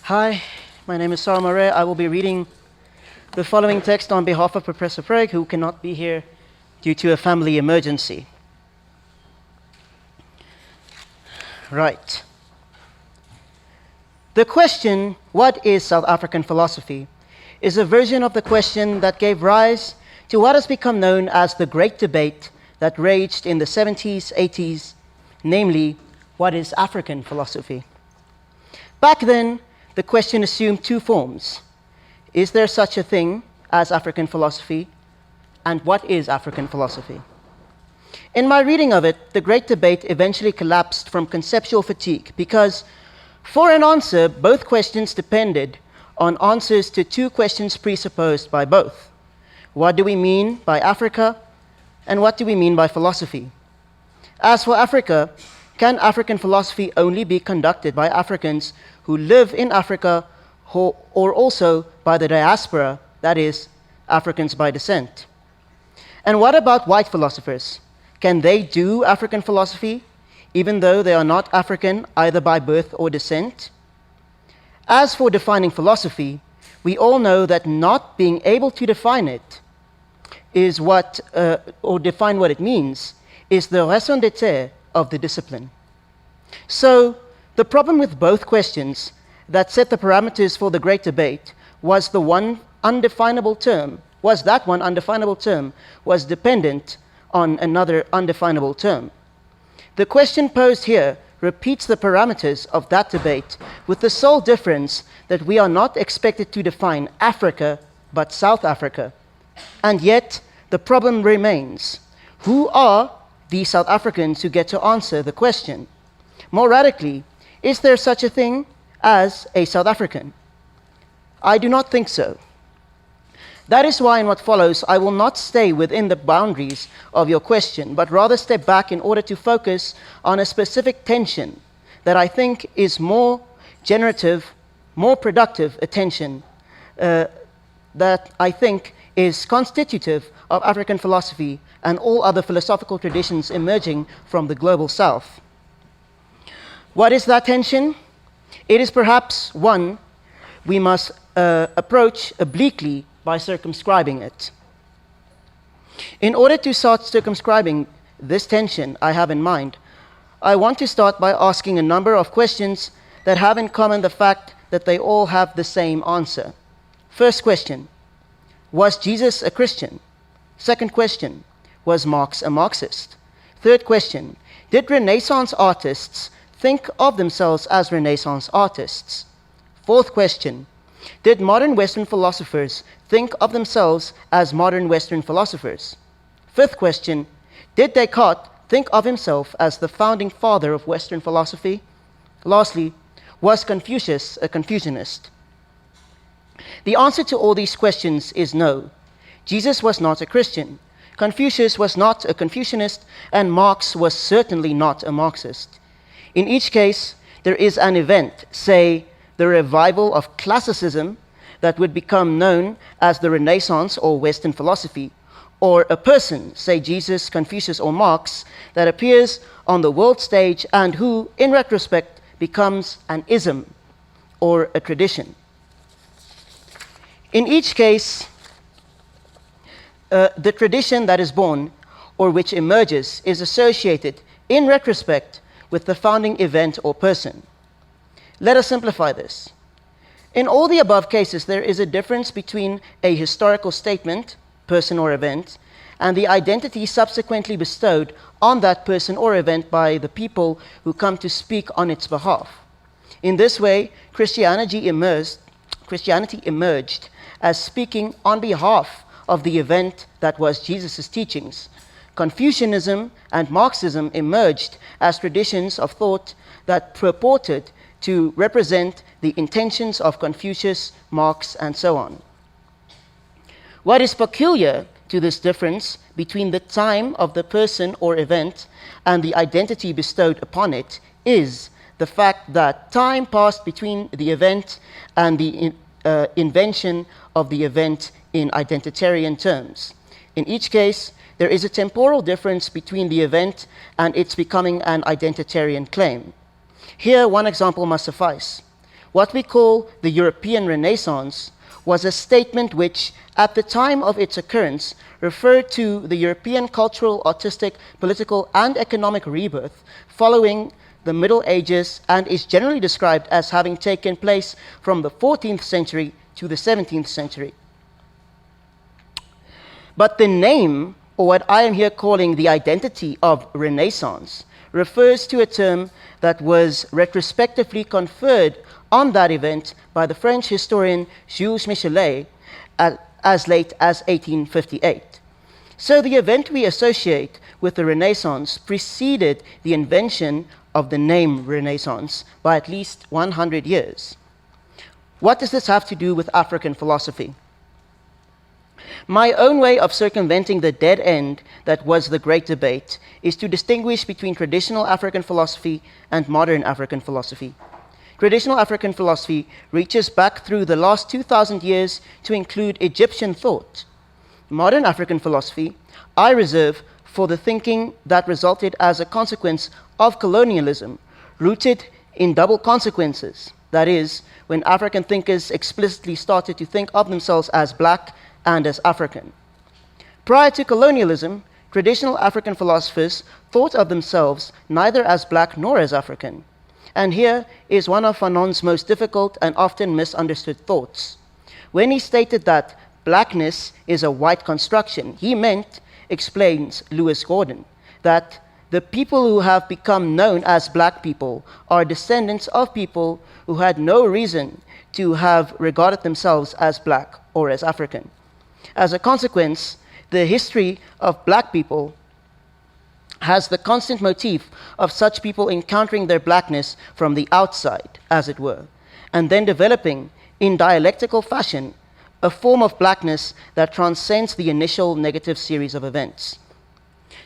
Hi, my name is Sarah Moret. I will be reading the following text on behalf of Professor Craig, who cannot be here due to a family emergency. Right. The question, what is South African philosophy, is a version of the question that gave rise to what has become known as the Great Debate that raged in the 70s, 80s, namely, what is African philosophy? Back then, the question assumed two forms. Is there such a thing as African philosophy? And what is African philosophy? In my reading of it, the Great Debate eventually collapsed from conceptual fatigue because, for an answer, both questions depended on answers to two questions presupposed by both. What do we mean by Africa? And what do we mean by philosophy? As for Africa, can African philosophy only be conducted by Africans who live in Africa or also by the diaspora, that is, Africans by descent? And what about white philosophers? Can they do African philosophy, even though they are not African either by birth or descent? As for defining philosophy, we all know that not being able to define it is or define what it means, is the raison d'etre of the discipline. So, the problem with both questions that set the parameters for the Great Debate was that one undefinable term was dependent on another undefinable term. The question posed here repeats the parameters of that debate with the sole difference that we are not expected to define Africa, but South Africa. And yet, the problem remains. Who are these South Africans who get to answer the question? More radically, is there such a thing as a South African? I do not think so. That is why in what follows, I will not stay within the boundaries of your question, but rather step back in order to focus on a specific tension that I think is more generative, more productive attention that I think is constitutive of African philosophy and all other philosophical traditions emerging from the global South. What is that tension? It is perhaps one we must approach obliquely by circumscribing it. In order to start circumscribing this tension I have in mind, I want to start by asking a number of questions that have in common the fact that they all have the same answer. First question, was Jesus a Christian? Second question, was Marx a Marxist? Third question, did Renaissance artists think of themselves as Renaissance artists? Fourth question, did modern Western philosophers think of themselves as modern Western philosophers? Fifth question, did Descartes think of himself as the founding father of Western philosophy? Lastly, was Confucius a Confucianist? The answer to all these questions is no. Jesus was not a Christian, Confucius was not a Confucianist, and Marx was certainly not a Marxist. In each case, there is an event, say, the revival of classicism that would become known as the Renaissance or Western philosophy, or a person, say Jesus, Confucius, or Marx, that appears on the world stage and who, in retrospect, becomes an ism or a tradition. In each case, the tradition that is born or which emerges is associated, in retrospect, with the founding event or person. Let us simplify this. In all the above cases, there is a difference between a historical statement, person or event, and the identity subsequently bestowed on that person or event by the people who come to speak on its behalf. In this way, Christianity emerged as speaking on behalf of the event that was Jesus' teachings. Confucianism and Marxism emerged as traditions of thought that purported to represent the intentions of Confucius, Marx, and so on. What is peculiar to this difference between the time of the person or event and the identity bestowed upon it is the fact that time passed between the event and the invention of the event in identitarian terms. In each case, there is a temporal difference between the event and its becoming an identitarian claim. Here, one example must suffice. What we call the European Renaissance was a statement which, at the time of its occurrence, referred to the European cultural, artistic, political, and economic rebirth following the Middle Ages, and is generally described as having taken place from the 14th century to the 17th century. But the name, or what I am here calling the identity of Renaissance, refers to a term that was retrospectively conferred on that event by the French historian Jules Michelet as late as 1858. So the event we associate with the Renaissance preceded the invention of the name Renaissance by at least 100 years. What does this have to do with African philosophy? My own way of circumventing the dead end that was the great debate is to distinguish between traditional African philosophy and modern African philosophy. Traditional African philosophy reaches back through the last 2,000 years to include Egyptian thought. Modern African philosophy I reserve for the thinking that resulted as a consequence of colonialism, rooted in double consequences. That is, when African thinkers explicitly started to think of themselves as black and as African. Prior to colonialism, traditional African philosophers thought of themselves neither as black nor as African. And here is one of Fanon's most difficult and often misunderstood thoughts. When he stated that blackness is a white construction, he meant, explains Lewis Gordon, that the people who have become known as black people are descendants of people who had no reason to have regarded themselves as black or as African. As a consequence, the history of black people has the constant motif of such people encountering their blackness from the outside, as it were, and then developing, in dialectical fashion, a form of blackness that transcends the initial negative series of events.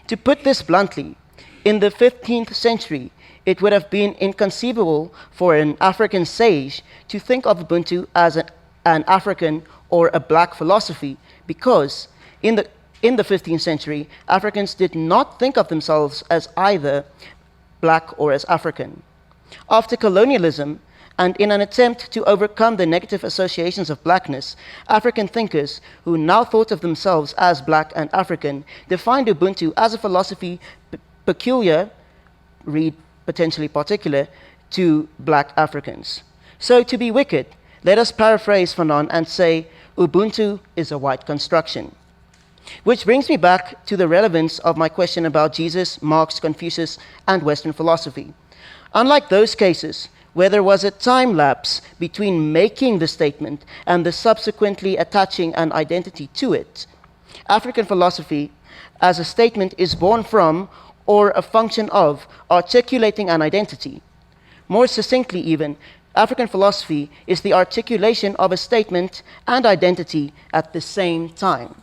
To put this bluntly, in the 15th century, it would have been inconceivable for an African sage to think of Ubuntu as an African or a black philosophy, because in the 15th century, Africans did not think of themselves as either black or as African. After colonialism, and in an attempt to overcome the negative associations of blackness, African thinkers who now thought of themselves as black and African defined Ubuntu as a philosophy peculiar, read potentially particular, to black Africans. So to be wicked, let us paraphrase Fanon and say, Ubuntu is a white construction. Which brings me back to the relevance of my question about Jesus, Marx, Confucius, and Western philosophy. Unlike those cases, where there was a time lapse between making the statement and the subsequently attaching an identity to it, African philosophy as a statement is born from or a function of articulating an identity. More succinctly even, African philosophy is the articulation of a statement and identity at the same time.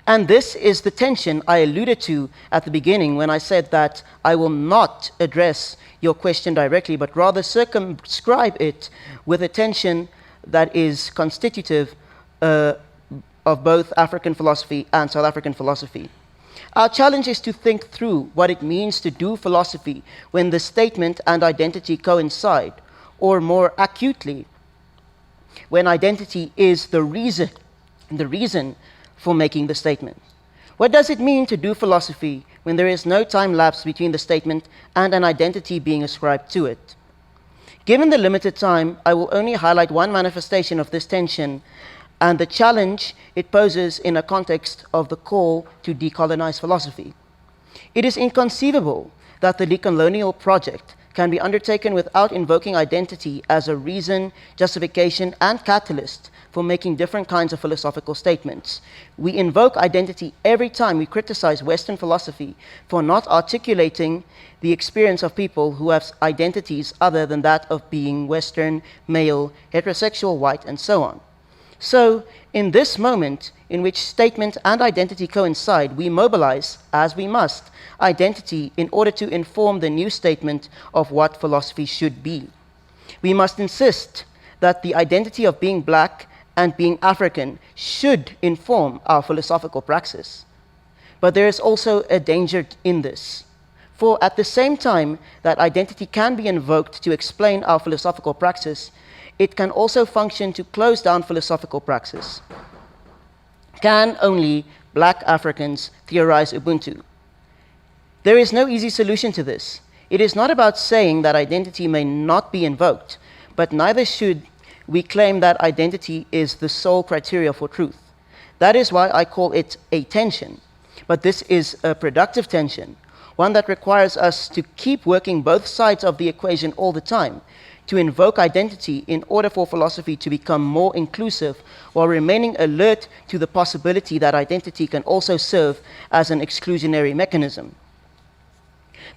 And this is the tension I alluded to at the beginning when I said that I will not address your question directly, but rather circumscribe it with a tension that is constitutive of both African philosophy and South African philosophy. Our challenge is to think through what it means to do philosophy when the statement and identity coincide, or more acutely, when identity is the reason for making the statement. What does it mean to do philosophy when there is no time lapse between the statement and an identity being ascribed to it? Given the limited time, I will only highlight one manifestation of this tension and the challenge it poses in a context of the call to decolonize philosophy. It is inconceivable that the decolonial project can be undertaken without invoking identity as a reason, justification, and catalyst for making different kinds of philosophical statements. We invoke identity every time we criticize Western philosophy for not articulating the experience of people who have identities other than that of being Western, male, heterosexual, white, and so on. So, in this moment in which statement and identity coincide, we mobilize, as we must, identity in order to inform the new statement of what philosophy should be. We must insist that the identity of being black and being African should inform our philosophical praxis. But there is also a danger in this. For at the same time that identity can be invoked to explain our philosophical praxis, it can also function to close down philosophical praxis. Can only Black Africans theorize Ubuntu? There is no easy solution to this. It is not about saying that identity may not be invoked, but neither should we claim that identity is the sole criteria for truth. That is why I call it a tension. But this is a productive tension, one that requires us to keep working both sides of the equation all the time, to invoke identity in order for philosophy to become more inclusive, while remaining alert to the possibility that identity can also serve as an exclusionary mechanism.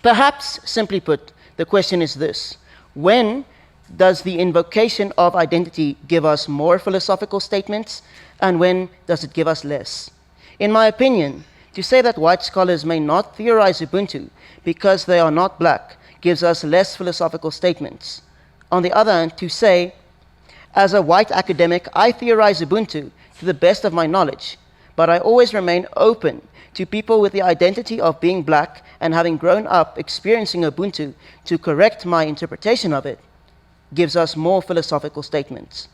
Perhaps, simply put, the question is this: when does the invocation of identity give us more philosophical statements, and when does it give us less? In my opinion, to say that white scholars may not theorize Ubuntu because they are not Black gives us less philosophical statements. On the other hand, to say, as a white academic, I theorize Ubuntu to the best of my knowledge, but I always remain open to people with the identity of being Black and having grown up experiencing Ubuntu to correct my interpretation of it, gives us more philosophical statements.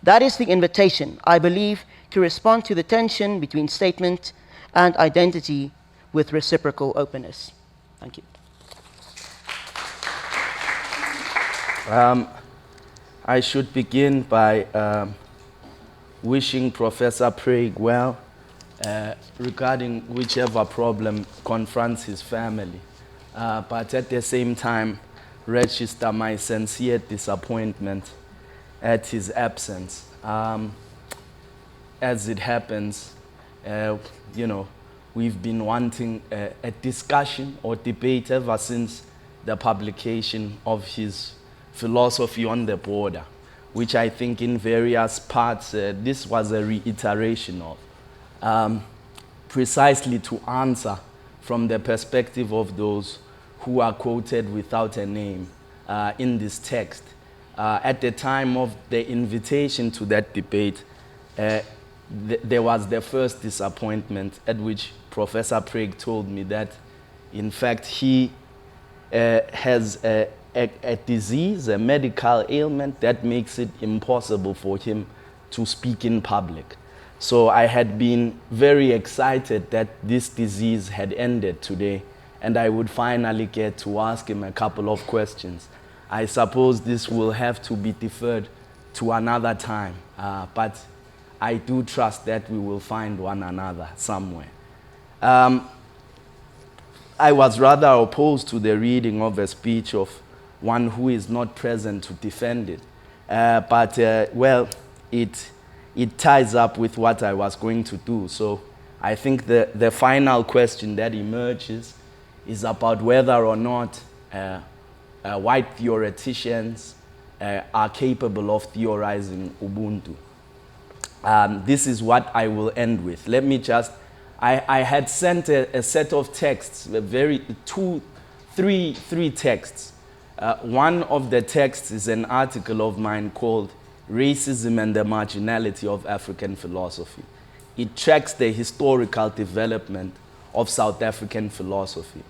That is the invitation, I believe, to respond to the tension between statement and identity with reciprocal openness. Thank you. I should begin by wishing Professor Prague well regarding whichever problem confronts his family, but at the same time register my sincere disappointment at his absence. As it happens, we've been wanting a discussion or debate ever since the publication of his Philosophy on the Border, which I think in various parts this was a reiteration of, precisely to answer from the perspective of those who are quoted without a name in this text. At the time of the invitation to that debate, there was the first disappointment at which Professor Prague told me that, in fact, he has a disease, a medical ailment that makes it impossible for him to speak in public. So I had been very excited that this disease had ended today, and I would finally get to ask him a couple of questions. I suppose this will have to be deferred to another time, but I do trust that we will find one another somewhere. I was rather opposed to the reading of a speech of one who is not present to defend it. It ties up with what I was going to do. So I think the final question that emerges is about whether or not white theoreticians are capable of theorizing Ubuntu. This is what I will end with. Let me just, I had sent a set of texts, three texts. One of the texts is an article of mine called Racism and the Marginality of African Philosophy. It tracks the historical development of South African philosophy,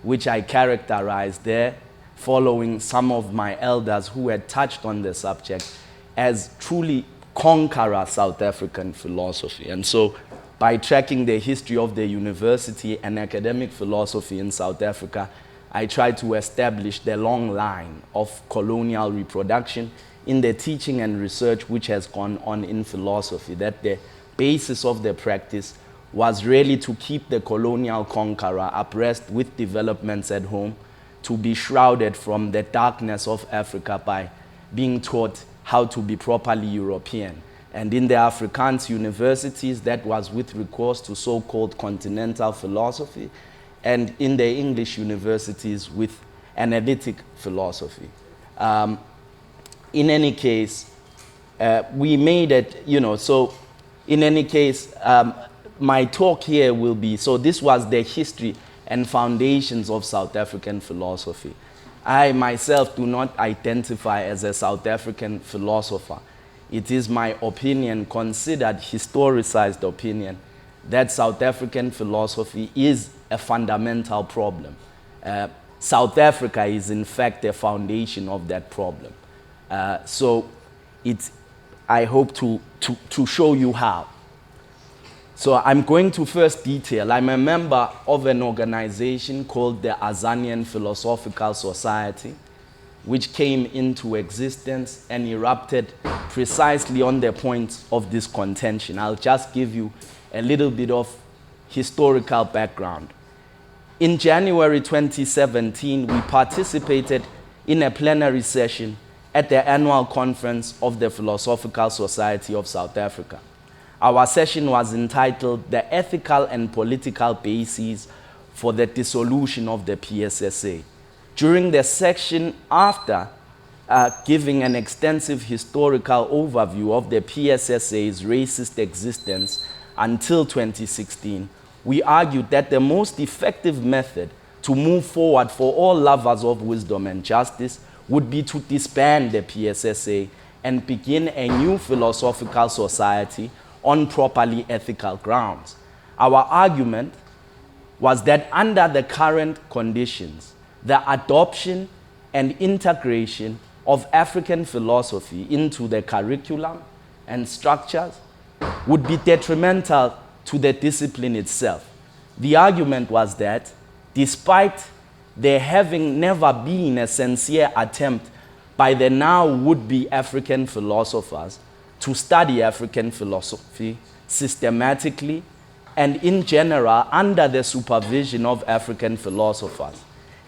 which I characterized there following some of my elders who had touched on the subject as truly conqueror South African philosophy. And so by tracking the history of the university and academic philosophy in South Africa, I tried to establish the long line of colonial reproduction in the teaching and research which has gone on in philosophy, that the basis of the practice was really to keep the colonial conqueror abreast with developments at home, to be shrouded from the darkness of Africa by being taught how to be properly European. And in the Afrikaans universities, that was with recourse to so-called continental philosophy, and in the English universities with analytic philosophy. In any case, we made it, so in any case, my talk here will be, so this was the history and foundations of South African philosophy. I myself do not identify as a South African philosopher. It is my opinion, considered historicized opinion, that South African philosophy is a fundamental problem. South Africa is in fact the foundation of that problem. So I hope to show you how. So I'm going to first detail. I'm a member of an organization called the Azanian Philosophical Society, which came into existence and erupted precisely on the point of this contention. I'll just give you a little bit of historical background. In January 2017, we participated in a plenary session at the annual conference of the Philosophical Society of South Africa. Our session was entitled "The Ethical and Political Bases for the Dissolution of the PSSA." During the section after giving an extensive historical overview of the PSSA's racist existence until 2016, we argued that the most effective method to move forward for all lovers of wisdom and justice would be to disband the PSSA and begin a new philosophical society on properly ethical grounds. Our argument was that under the current conditions, the adoption and integration of African philosophy into the curriculum and structures would be detrimental to the discipline itself. The argument was that despite there having never been a sincere attempt by the now would-be African philosophers to study African philosophy systematically and in general under the supervision of African philosophers,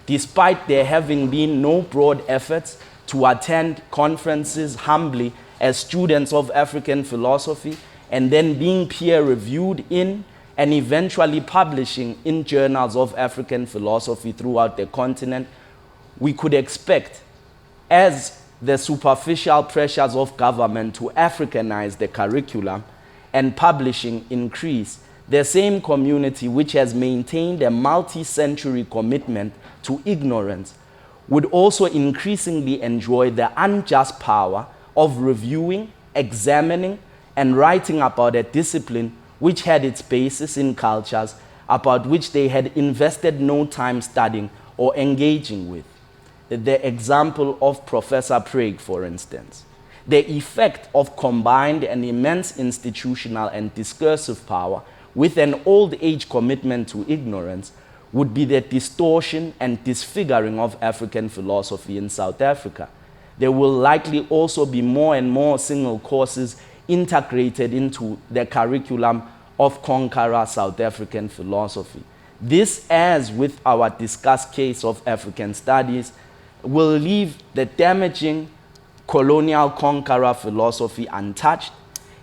despite there having been no broad efforts to attend conferences humbly as students of African philosophy and then being peer-reviewed in and eventually publishing in journals of African philosophy throughout the continent, we could expect, as the superficial pressures of government to Africanize the curriculum and publishing increase, the same community which has maintained a multi-century commitment to ignorance would also increasingly enjoy the unjust power of reviewing, examining, and writing about a discipline which had its basis in cultures about which they had invested no time studying or engaging with. The example of Professor Prague, for instance. The effect of combined an immense institutional and discursive power with an old age commitment to ignorance would be the distortion and disfiguring of African philosophy in South Africa. There will likely also be more and more single courses integrated into the curriculum of conqueror South African philosophy. This, as with our discussed case of African studies, will leave the damaging colonial conqueror philosophy untouched.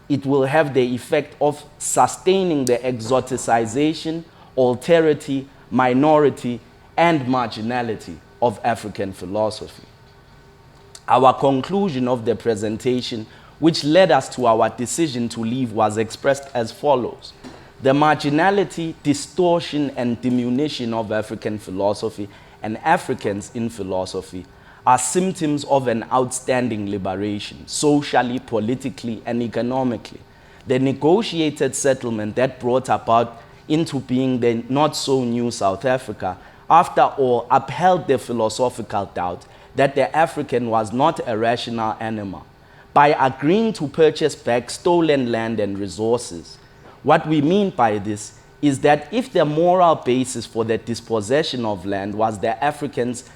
It will have the effect of sustaining the exoticization, alterity, minority, and marginality of African philosophy. Our conclusion of the presentation, which led us to our decision to leave, was expressed as follows. The marginality, distortion, and diminution of African philosophy and Africans in philosophy are symptoms of an outstanding liberation, socially, politically, and economically. The negotiated settlement that brought about into being the not-so-new South Africa, after all, upheld the philosophical doubt that the African was not a rational animal. By agreeing to purchase back stolen land and resources, what we mean by this is that if the moral basis for the dispossession of land was the Africans'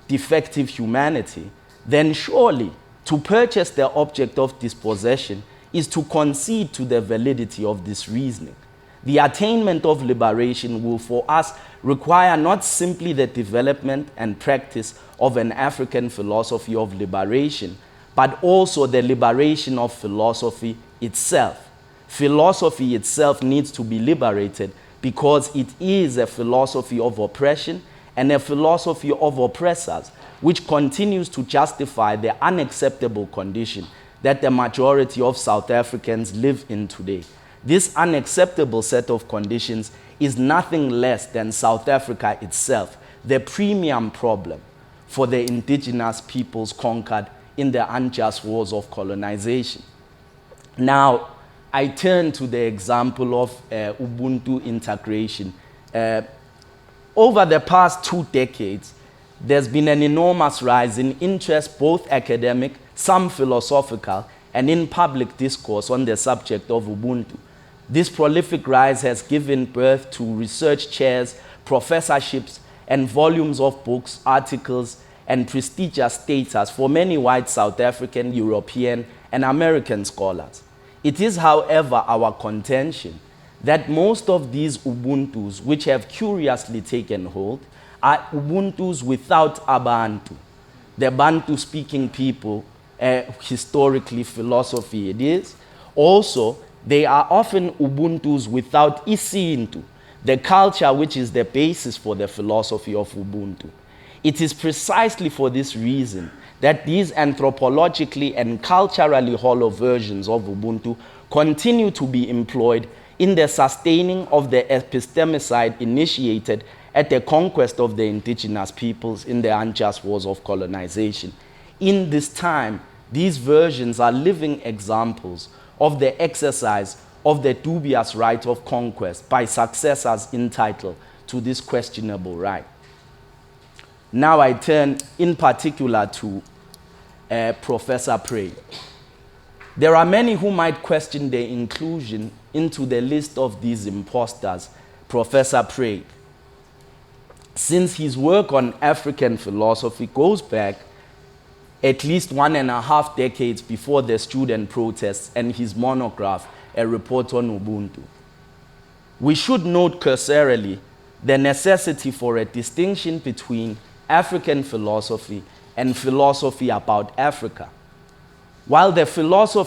defective humanity, then surely to purchase the object of dispossession is to concede to the validity of this reasoning. The attainment of liberation will for us require not simply the development and practice of an African philosophy of liberation, but also the liberation of philosophy itself. Philosophy itself needs to be liberated because it is a philosophy of oppression and a philosophy of oppressors, which continues to justify the unacceptable condition that the majority of South Africans live in today. This unacceptable set of conditions is nothing less than South Africa itself, the premium problem for the indigenous peoples conquered in the unjust wars of colonization. Now, I turn to the example of Ubuntu integration Over the past 2 decades, there's been an enormous rise in interest, both academic, some philosophical, and in public discourse on the subject of Ubuntu. This prolific rise has given birth to research chairs, professorships, and volumes of books, articles, and prestigious status for many white South African, European, and American scholars. It is, however, our contention that most of these Ubuntus, which have curiously taken hold, are Ubuntus without Abantu, the Bantu-speaking people, historically philosophy it is. Also, they are often Ubuntus without Isintu, the culture which is the basis for the philosophy of Ubuntu. It is precisely for this reason that these anthropologically and culturally hollow versions of Ubuntu continue to be employed in the sustaining of the epistemicide initiated at the conquest of the indigenous peoples in the unjust wars of colonization. In this time, these versions are living examples of the exercise of the dubious right of conquest by successors entitled to this questionable right. Now I turn in particular to Professor Prey. There are many who might question the inclusion into the list of these imposters, Professor Prey, since his work on African philosophy goes back at least 1.5 decades before the student protests and his monograph, A Report on Ubuntu. We should note cursorily the necessity for a distinction between African philosophy and philosophy about Africa. While African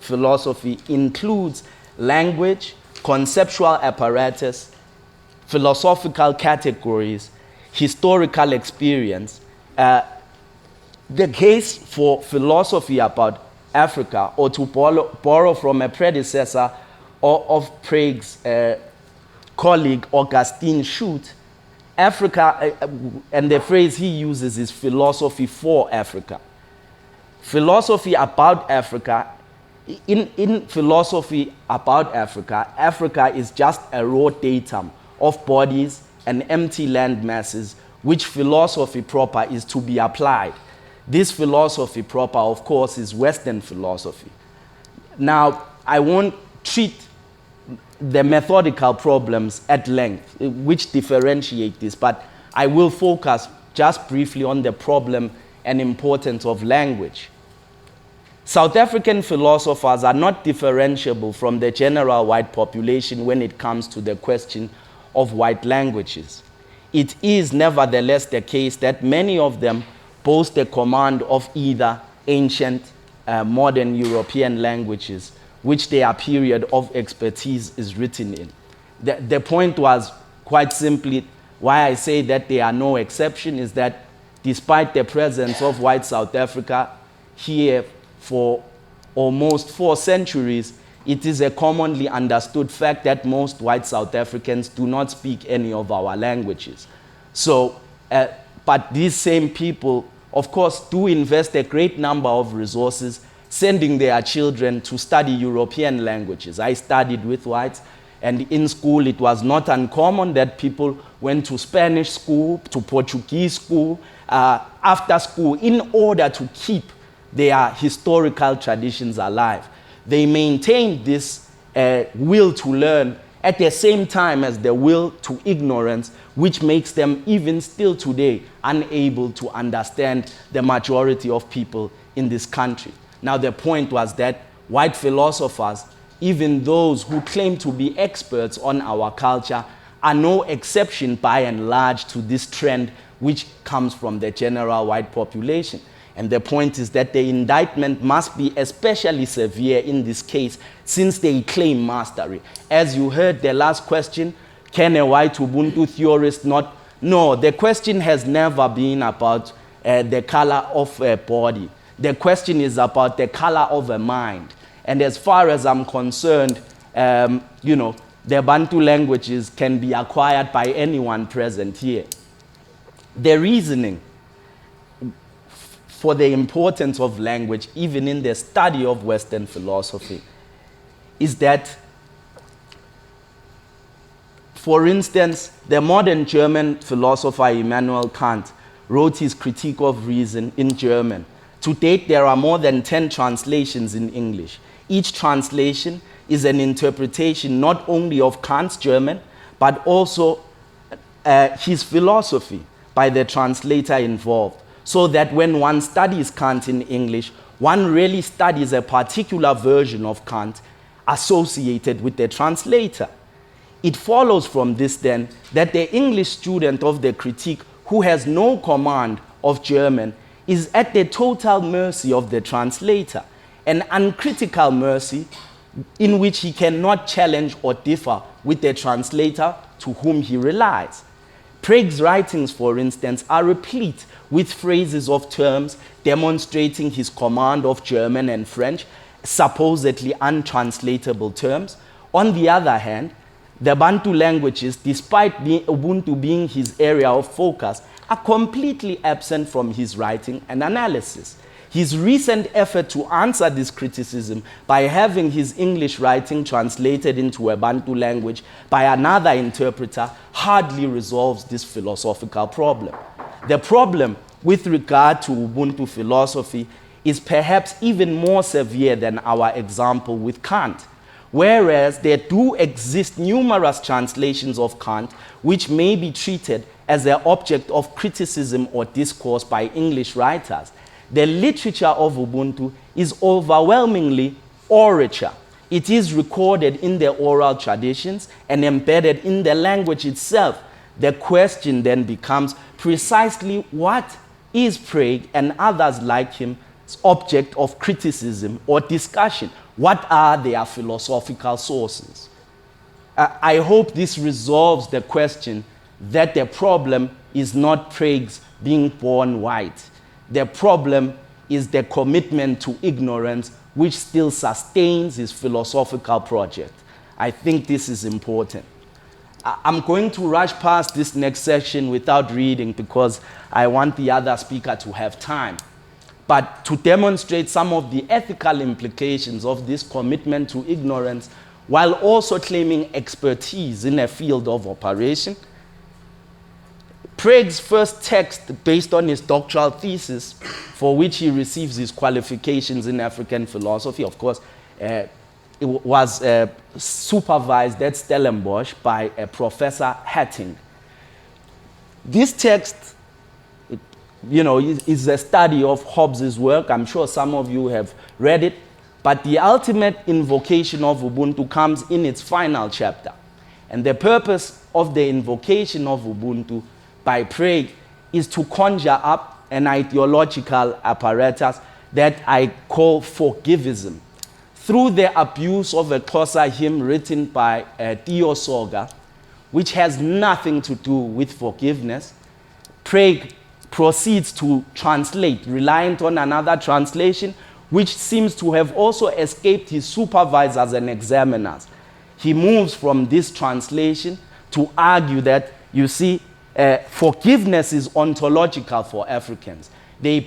philosophy includes language, conceptual apparatus, philosophical categories, historical experience, the case for philosophy about Africa, or to borrow from a predecessor of Prague's colleague Augustine Schut, Africa, and the phrase he uses is philosophy for Africa. Philosophy about Africa, in philosophy about Africa, Africa is just a raw datum of bodies and empty land masses which philosophy proper is to be applied. This philosophy proper, of course, is Western philosophy. Now, I won't treat the methodical problems at length, which differentiate this, but I will focus just briefly on the problem and importance of language. South African philosophers are not differentiable from the general white population when it comes to the question of white languages. It is nevertheless the case that many of them boast a command of either ancient, modern European languages, which their period of expertise is written in. The point was quite simply why I say that they are no exception is that despite the presence of white South Africa here for almost 4 centuries, it is a commonly understood fact that most white South Africans do not speak any of our languages. So, but these same people, of course, do invest a great number of resources sending their children to study European languages. I studied with whites, and in school it was not uncommon that people went to Spanish school, to Portuguese school, after school, in order to keep their historical traditions alive. They maintained this will to learn at the same time as the will to ignorance, which makes them even still today unable to understand the majority of people in this country. Now, the point was that white philosophers, even those who claim to be experts on our culture, are no exception by and large to this trend which comes from the general white population. And the point is that the indictment must be especially severe in this case since they claim mastery. As you heard the last question, can a white Ubuntu theorist not? No, the question has never been about the color of a body. The question is about the color of a mind. And as far as I'm concerned, the Bantu languages can be acquired by anyone present here. The reasoning for the importance of language, even in the study of Western philosophy, is that For instance, the modern German philosopher Immanuel Kant wrote his Critique of Reason in German. To date, there are more than 10 translations in English. Each translation is an interpretation not only of Kant's German, but also his philosophy by the translator involved. So that when one studies Kant in English, one really studies a particular version of Kant associated with the translator. It follows from this then that the English student of the critique who has no command of German is at the total mercy of the translator, an uncritical mercy in which he cannot challenge or differ with the translator to whom he relies. Prague's writings, for instance, are replete with phrases of terms demonstrating his command of German and French, supposedly untranslatable terms. On the other hand, the Bantu languages, despite Ubuntu being his area of focus, are completely absent from his writing and analysis. His recent effort to answer this criticism by having his English writing translated into a Bantu language by another interpreter hardly resolves this philosophical problem. The problem with regard to Ubuntu philosophy is perhaps even more severe than our example with Kant. Whereas there do exist numerous translations of Kant which may be treated as an object of criticism or discourse by English writers, the literature of Ubuntu is overwhelmingly orature. It is recorded in the oral traditions and embedded in the language itself. The question then becomes precisely what is Prague and others like him object of criticism or discussion? What are their philosophical sources? I hope this resolves the question that the problem is not Prague's being born white. The problem is the commitment to ignorance which still sustains his philosophical project. I think this is important. I'm going to rush past this next section without reading because I want the other speaker to have time. But to demonstrate some of the ethical implications of this commitment to ignorance while also claiming expertise in a field of operation, Prague's first text based on his doctoral thesis, for which he receives his qualifications in African philosophy, of course, it was supervised at Stellenbosch by Professor Hatting. This text, is a study of Hobbes' work. I'm sure some of you have read it, but the ultimate invocation of Ubuntu comes in its final chapter. And the purpose of the invocation of Ubuntu by Prague is to conjure up an ideological apparatus that I call forgivism. Through the abuse of a Xhosa hymn written by Dio Soga, which has nothing to do with forgiveness, Prague proceeds to translate, reliant on another translation, which seems to have also escaped his supervisors and examiners. He moves from this translation to argue that, you see, forgiveness is ontological for Africans. He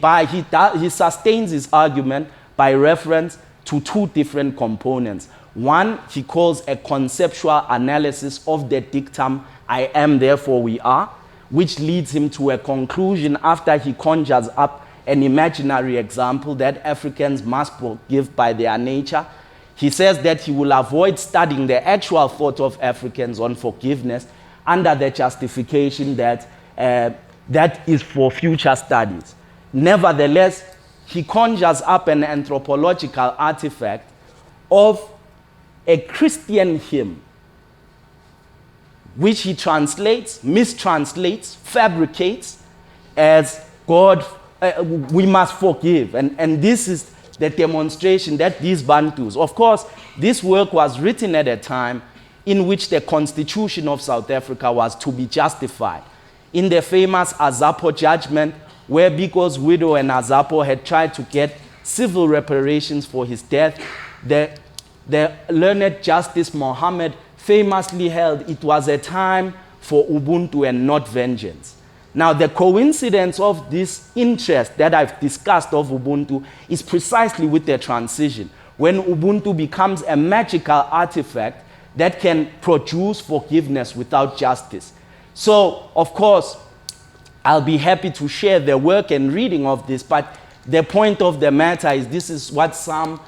sustains his argument by reference to two different components. One, he calls a conceptual analysis of the dictum, I am, therefore we are, which leads him to a conclusion after he conjures up an imaginary example that Africans must forgive by their nature. He says that he will avoid studying the actual thought of Africans on forgiveness under the justification that that is for future studies. Nevertheless, he conjures up an anthropological artifact of a Christian hymn, which he translates, mistranslates, fabricates as God, we must forgive. And this is the demonstration that these Bantus, of course, this work was written at a time in which the Constitution of South Africa was to be justified. In the famous Azapo judgment, where Biko's widow and Azapo had tried to get civil reparations for his death, the learned Justice Mohammed famously held it was a time for Ubuntu and not vengeance. Now, the coincidence of this interest that I've discussed of Ubuntu is precisely with the transition, when Ubuntu becomes a magical artifact that can produce forgiveness without justice. So, of course, I'll be happy to share the work and reading of this, but the point of the matter is this is what some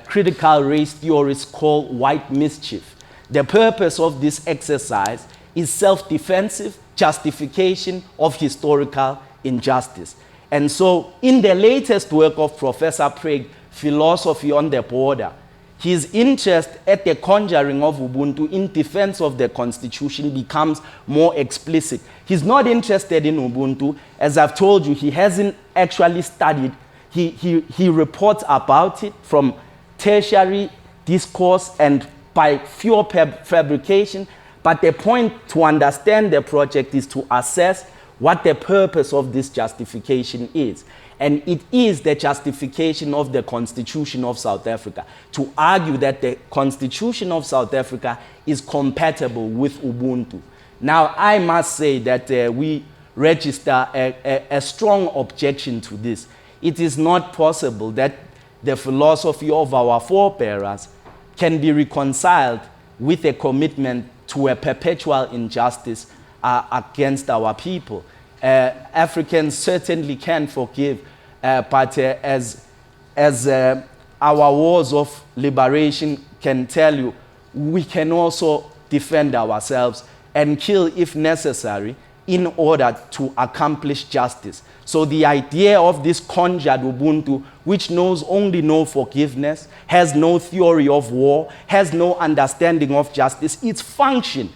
critical race theorists call white mischief. The purpose of this exercise is self-defensive justification of historical injustice. And so, in the latest work of Professor Prague, Philosophy on the Border, his interest at the conjuring of Ubuntu in defense of the Constitution becomes more explicit. He's not interested in Ubuntu. As I've told you, he hasn't actually studied. He reports about it from tertiary discourse and by pure fabrication. But the point to understand the project is to assess what the purpose of this justification is. And it is the justification of the Constitution of South Africa to argue that the Constitution of South Africa is compatible with Ubuntu. Now, I must say that we register a strong objection to this. It is not possible that the philosophy of our forebears can be reconciled with a commitment to a perpetual injustice against our people. Africans certainly can forgive, but as our wars of liberation can tell you, we can also defend ourselves and kill if necessary in order to accomplish justice. So the idea of this conjured Ubuntu, which knows only no forgiveness, has no theory of war, has no understanding of justice, its function,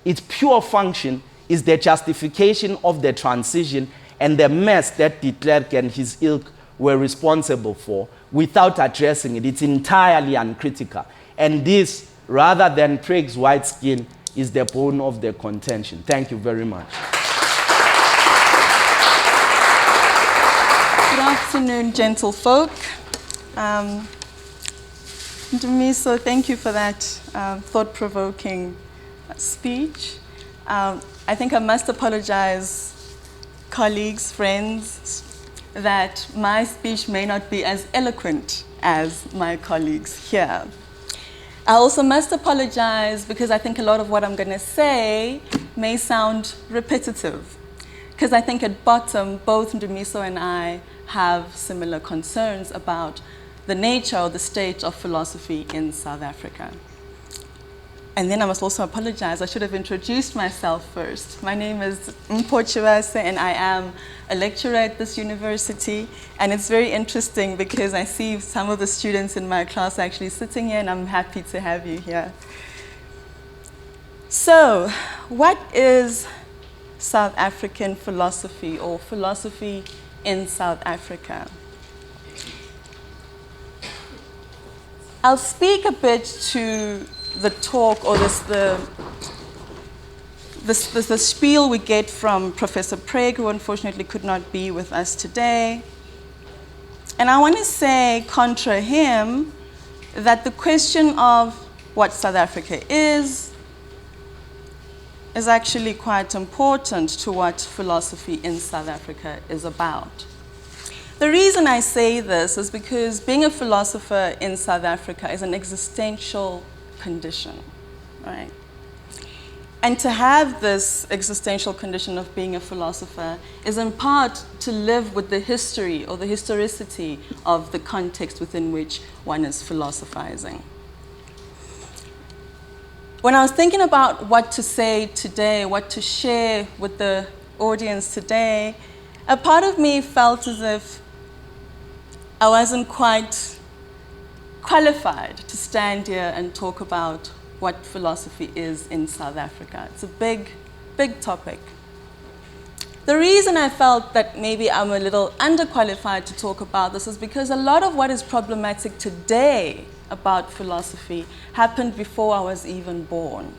its pure function, is the justification of the transition and the mess that de Klerk and his ilk were responsible for without addressing it. It's entirely uncritical. And this, rather than Prague's white skin, is the bone of the contention. Thank you very much. Good afternoon, gentlefolk. Dumiso, thank you for that thought-provoking speech. I think I must apologize, colleagues, friends, that my speech may not be as eloquent as my colleagues here. I also must apologize because I think a lot of what I'm going to say may sound repetitive, because I think at bottom, both Dumiso and I have similar concerns about the nature or the state of philosophy in South Africa. And then I must also apologize. I should have introduced myself first. My name is Mpochivase, and I am a lecturer at this university. And it's very interesting because I see some of the students in my class actually sitting here, and I'm happy to have you here. So, what is South African philosophy, or philosophy in South Africa? I'll speak a bit to the talk, or the spiel we get from Professor Prague, who unfortunately could not be with us today. And I want to say, contra him, that the question of what South Africa is actually quite important to what philosophy in South Africa is about. The reason I say this is because being a philosopher in South Africa is an existential condition, right? And to have this existential condition of being a philosopher is in part to live with the history or the historicity of the context within which one is philosophizing. When I was thinking about what to say today, what to share with the audience today, a part of me felt as if I wasn't quite qualified to stand here and talk about what philosophy is in South Africa. It's a big, big topic. The reason I felt that maybe I'm a little underqualified to talk about this is because a lot of what is problematic today about philosophy happened before I was even born.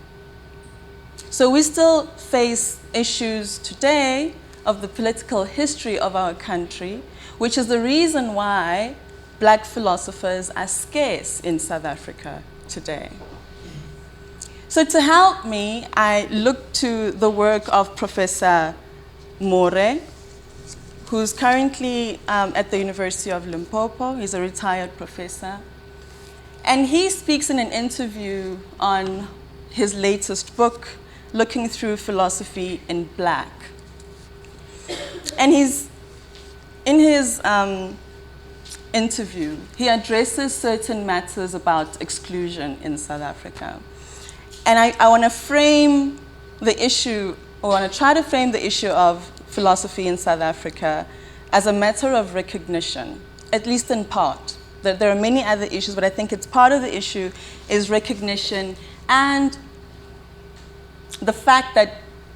So we still face issues today of the political history of our country, which is the reason why Black philosophers are scarce in South Africa today. So to help me, I looked to the work of Professor More, who's currently at the University of Limpopo. He's a retired professor. And he speaks in an interview on his latest book, Looking Through Philosophy in Black. And in his interview, he addresses certain matters about exclusion in South Africa. And I want to frame the issue, or I want to try to frame the issue of philosophy in South Africa as a matter of recognition, at least in part. There are many other issues, but I think it's part of the issue is recognition and the fact that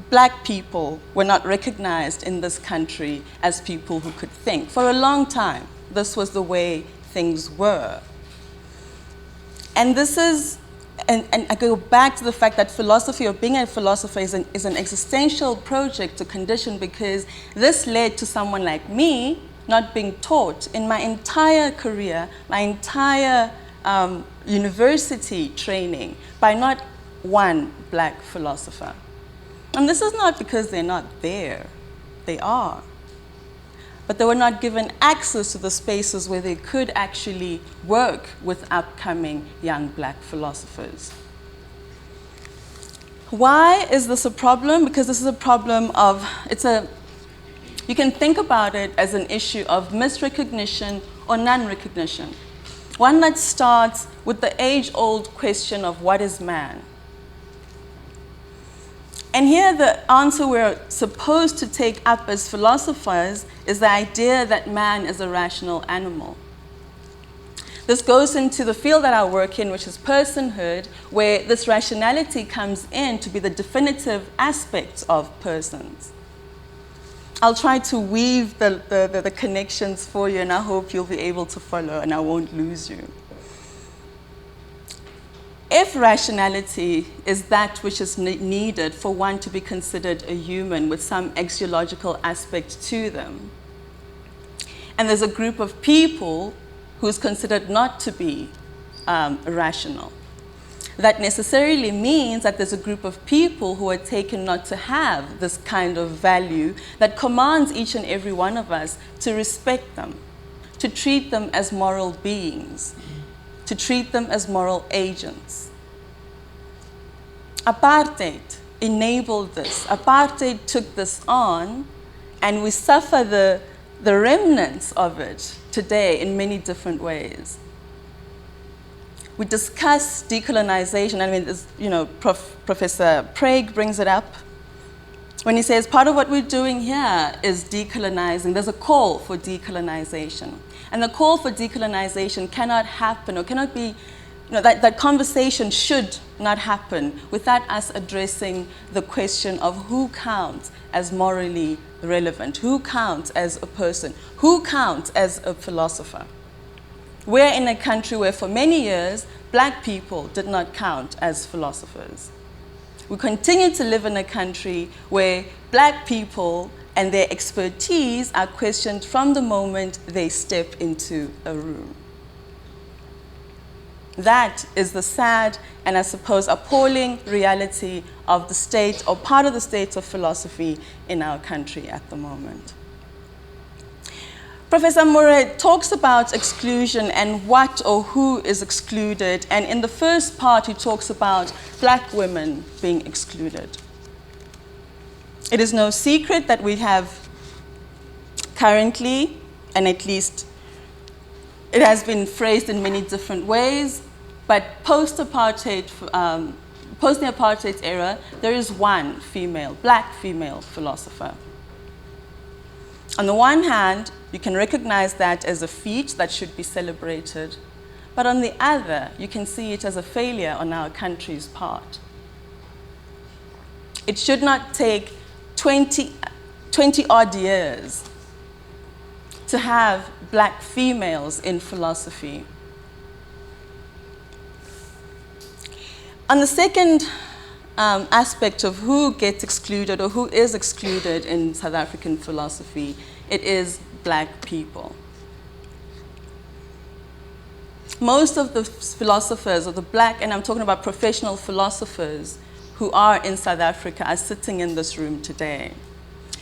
Black people were not recognized in this country as people who could think. For a long time, this was the way things were. And this is, and I go back to the fact that philosophy, or being a philosopher, is an existential project to condition, because this led to someone like me not being taught in my entire career, my entire university training, by not one Black philosopher. And this is not because they're not there, they are. But they were not given access to the spaces where they could actually work with upcoming young Black philosophers. Why is this a problem? Because this is a problem of, you can think about it as an issue of misrecognition or non-recognition. One that starts with the age-old question of what is man? And here the answer we're supposed to take up as philosophers is the idea that man is a rational animal. This goes into the field that I work in, which is personhood, where this rationality comes in to be the definitive aspect of persons. I'll try to weave the connections for you, and I hope you'll be able to follow and I won't lose you. If rationality is that which is needed for one to be considered a human with some axiological aspect to them, and there's a group of people who's considered not to be rational, that necessarily means that there's a group of people who are taken not to have this kind of value that commands each and every one of us to respect them, to treat them as moral beings, to treat them as moral agents. Apartheid enabled this. Apartheid took this on, and we suffer the remnants of it today in many different ways. We discuss decolonization. I mean, Professor Prague brings it up when he says part of what we're doing here is decolonizing. There's a call for decolonization. And the call for decolonization cannot happen, or cannot be, that conversation should not happen without us addressing the question of who counts as morally relevant, who counts as a person, who counts as a philosopher. We're in a country where for many years, Black people did not count as philosophers. We continue to live in a country where Black people and their expertise are questioned from the moment they step into a room. That is the sad and, I suppose, appalling reality of the state, or part of the state of philosophy in our country at the moment. Professor Murray talks about exclusion and what or who is excluded, and in the first part he talks about Black women being excluded. It is no secret that we have currently, and at least it has been phrased in many different ways, but post-apartheid, post the apartheid era, there is one female, Black female philosopher. On the one hand, you can recognize that as a feat that should be celebrated, but on the other, you can see it as a failure on our country's part. It should not take 20 odd years to have Black females in philosophy. On the second aspect of who gets excluded or who is excluded in South African philosophy, it is Black people. Most of the philosophers, or the Black, and I'm talking about professional philosophers who are in South Africa, are sitting in this room today.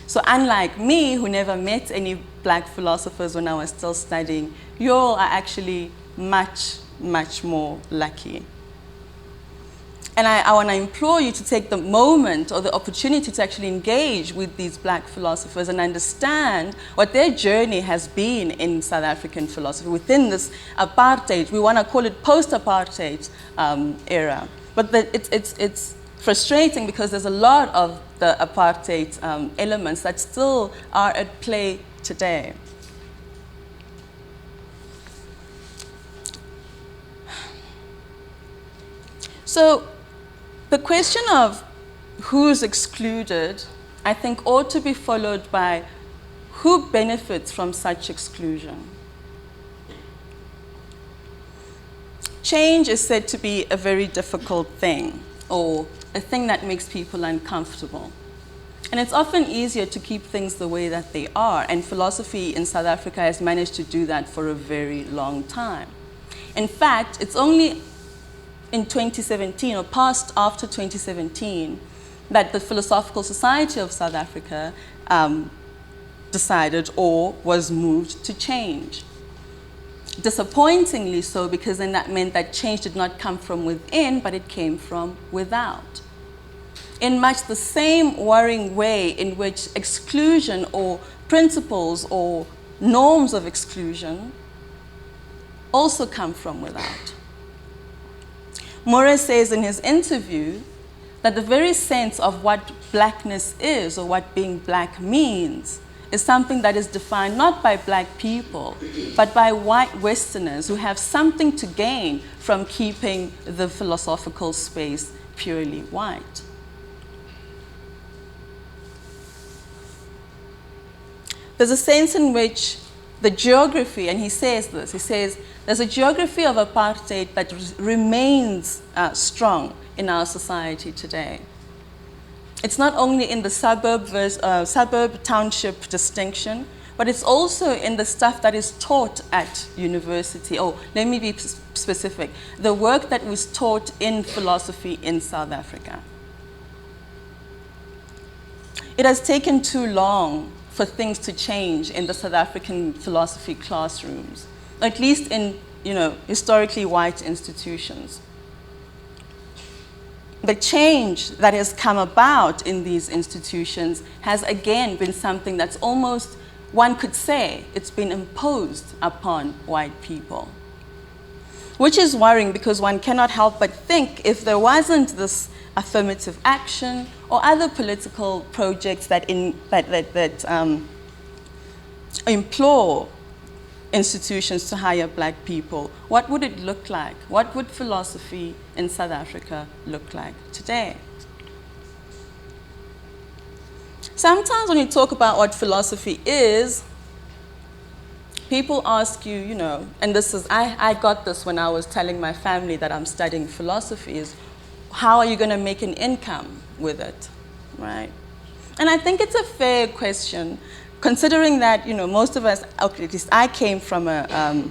So unlike me, who never met any Black philosophers when I was still studying, you all are actually much much more lucky. And I want to implore you to take the moment or the opportunity to actually engage with these black philosophers and understand what their journey has been in South African philosophy within this apartheid, we want to call it post-apartheid era. But it's frustrating because there's a lot of the apartheid elements that still are at play today. So the question of who's excluded, I think, ought to be followed by who benefits from such exclusion. Change is said to be a very difficult thing, or a thing that makes people uncomfortable. And it's often easier to keep things the way that they are, and philosophy in South Africa has managed to do that for a very long time. In fact, it's only in 2017, or past after 2017, that the Philosophical Society of South Africa decided or was moved to change. Disappointingly so, because then that meant that change did not come from within, but it came from without. In much the same worrying way in which exclusion or principles or norms of exclusion also come from without. Moore says in his interview that the very sense of what blackness is or what being black means is something that is defined not by black people, but by white Westerners who have something to gain from keeping the philosophical space purely white. There's a sense in which the geography, and he says this, he says, there's a geography of apartheid that remains strong in our society today. It's not only in the suburb-township distinction, but it's also in the stuff that is taught at university. Oh, let me be specific. The work that was taught in philosophy in South Africa. It has taken too long for things to change in the South African philosophy classrooms, at least in, historically white institutions. The change that has come about in these institutions has again been something that's almost, one could say, it's been imposed upon white people. Which is worrying because one cannot help but think if there wasn't this affirmative action or other political projects that implore institutions to hire black people, what would it look like? What would philosophy in South Africa look like today? Sometimes when you talk about what philosophy is, people ask you, and this is, I got this when I was telling my family that I'm studying philosophy, is how are you going to make an income with it, right? And I think it's a fair question, considering that, most of us, okay, at least I came from a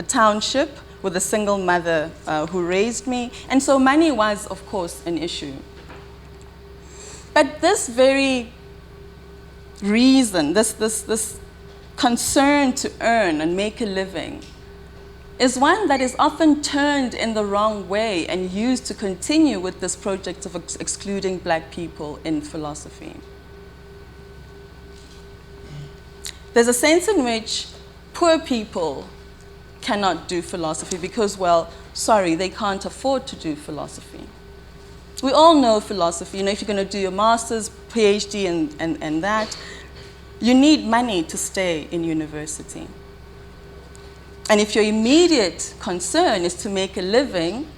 township with a single mother who raised me, and so money was, of course, an issue. But this very reason, this concern to earn and make a living, is one that is often turned in the wrong way and used to continue with this project of excluding black people in philosophy. There's a sense in which poor people cannot do philosophy because, they can't afford to do philosophy. We all know philosophy. If you're going to do your master's, PhD, and that, you need money to stay in university. And if your immediate concern is to make a living,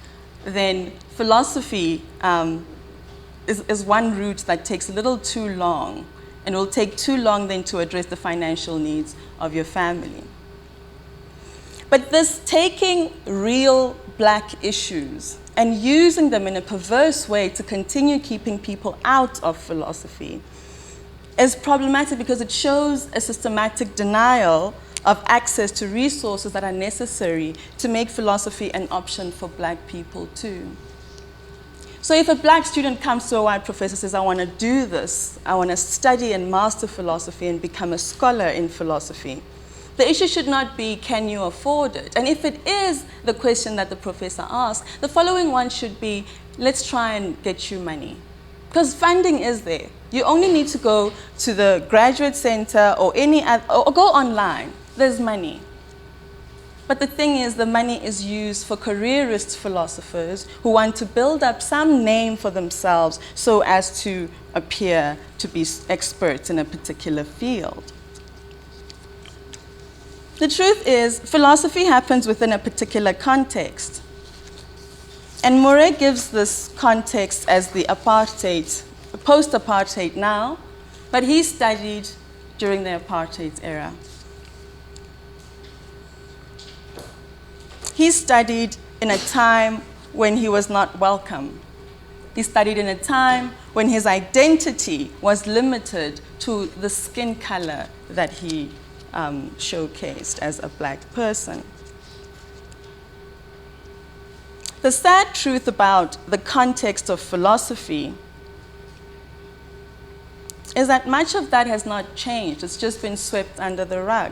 then philosophy is one route that takes a little too long, and will take too long then to address the financial needs of your family. But this taking real black issues and using them in a perverse way to continue keeping people out of philosophy is problematic because it shows a systematic denial of access to resources that are necessary to make philosophy an option for black people too. So if a black student comes to a white professor and says, I want to do this, I want to study and master philosophy and become a scholar in philosophy, The issue should not be, can you afford it? And if it is the question that the professor asked, the following one should be, let's try and get you money. Because funding is there. You only need to go to the graduate center or or go online. There's money. But the thing is, the money is used for careerist philosophers who want to build up some name for themselves so as to appear to be experts in a particular field. The truth is, philosophy happens within a particular context. And Murray gives this context as the post-apartheid now, but he studied during the apartheid era. He studied in a time when he was not welcome. He studied in a time when his identity was limited to the skin color that he showcased as a black person. The sad truth about the context of philosophy is that much of that has not changed. It's just been swept under the rug.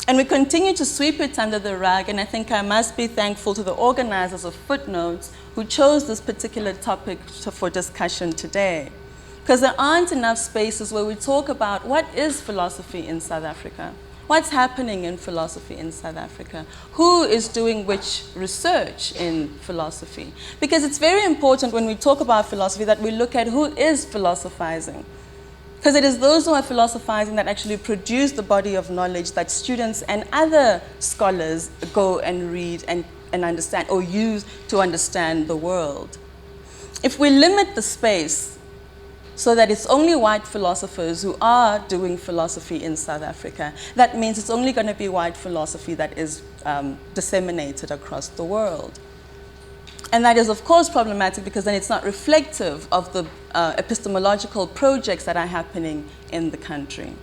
And we continue to sweep it under the rug, and I think I must be thankful to the organizers of Footnotes who chose this particular topic for discussion today. Because there aren't enough spaces where we talk about what is philosophy in South Africa, what's happening in philosophy in South Africa, who is doing which research in philosophy. Because it's very important when we talk about philosophy that we look at who is philosophizing. Because it is those who are philosophizing that actually produce the body of knowledge that students and other scholars go and read and understand or use to understand the world. If we limit the space so that it's only white philosophers who are doing philosophy in South Africa, that means it's only going to be white philosophy that is disseminated across the world. And that is, of course, problematic because then it's not reflective of the epistemological projects that are happening in the country.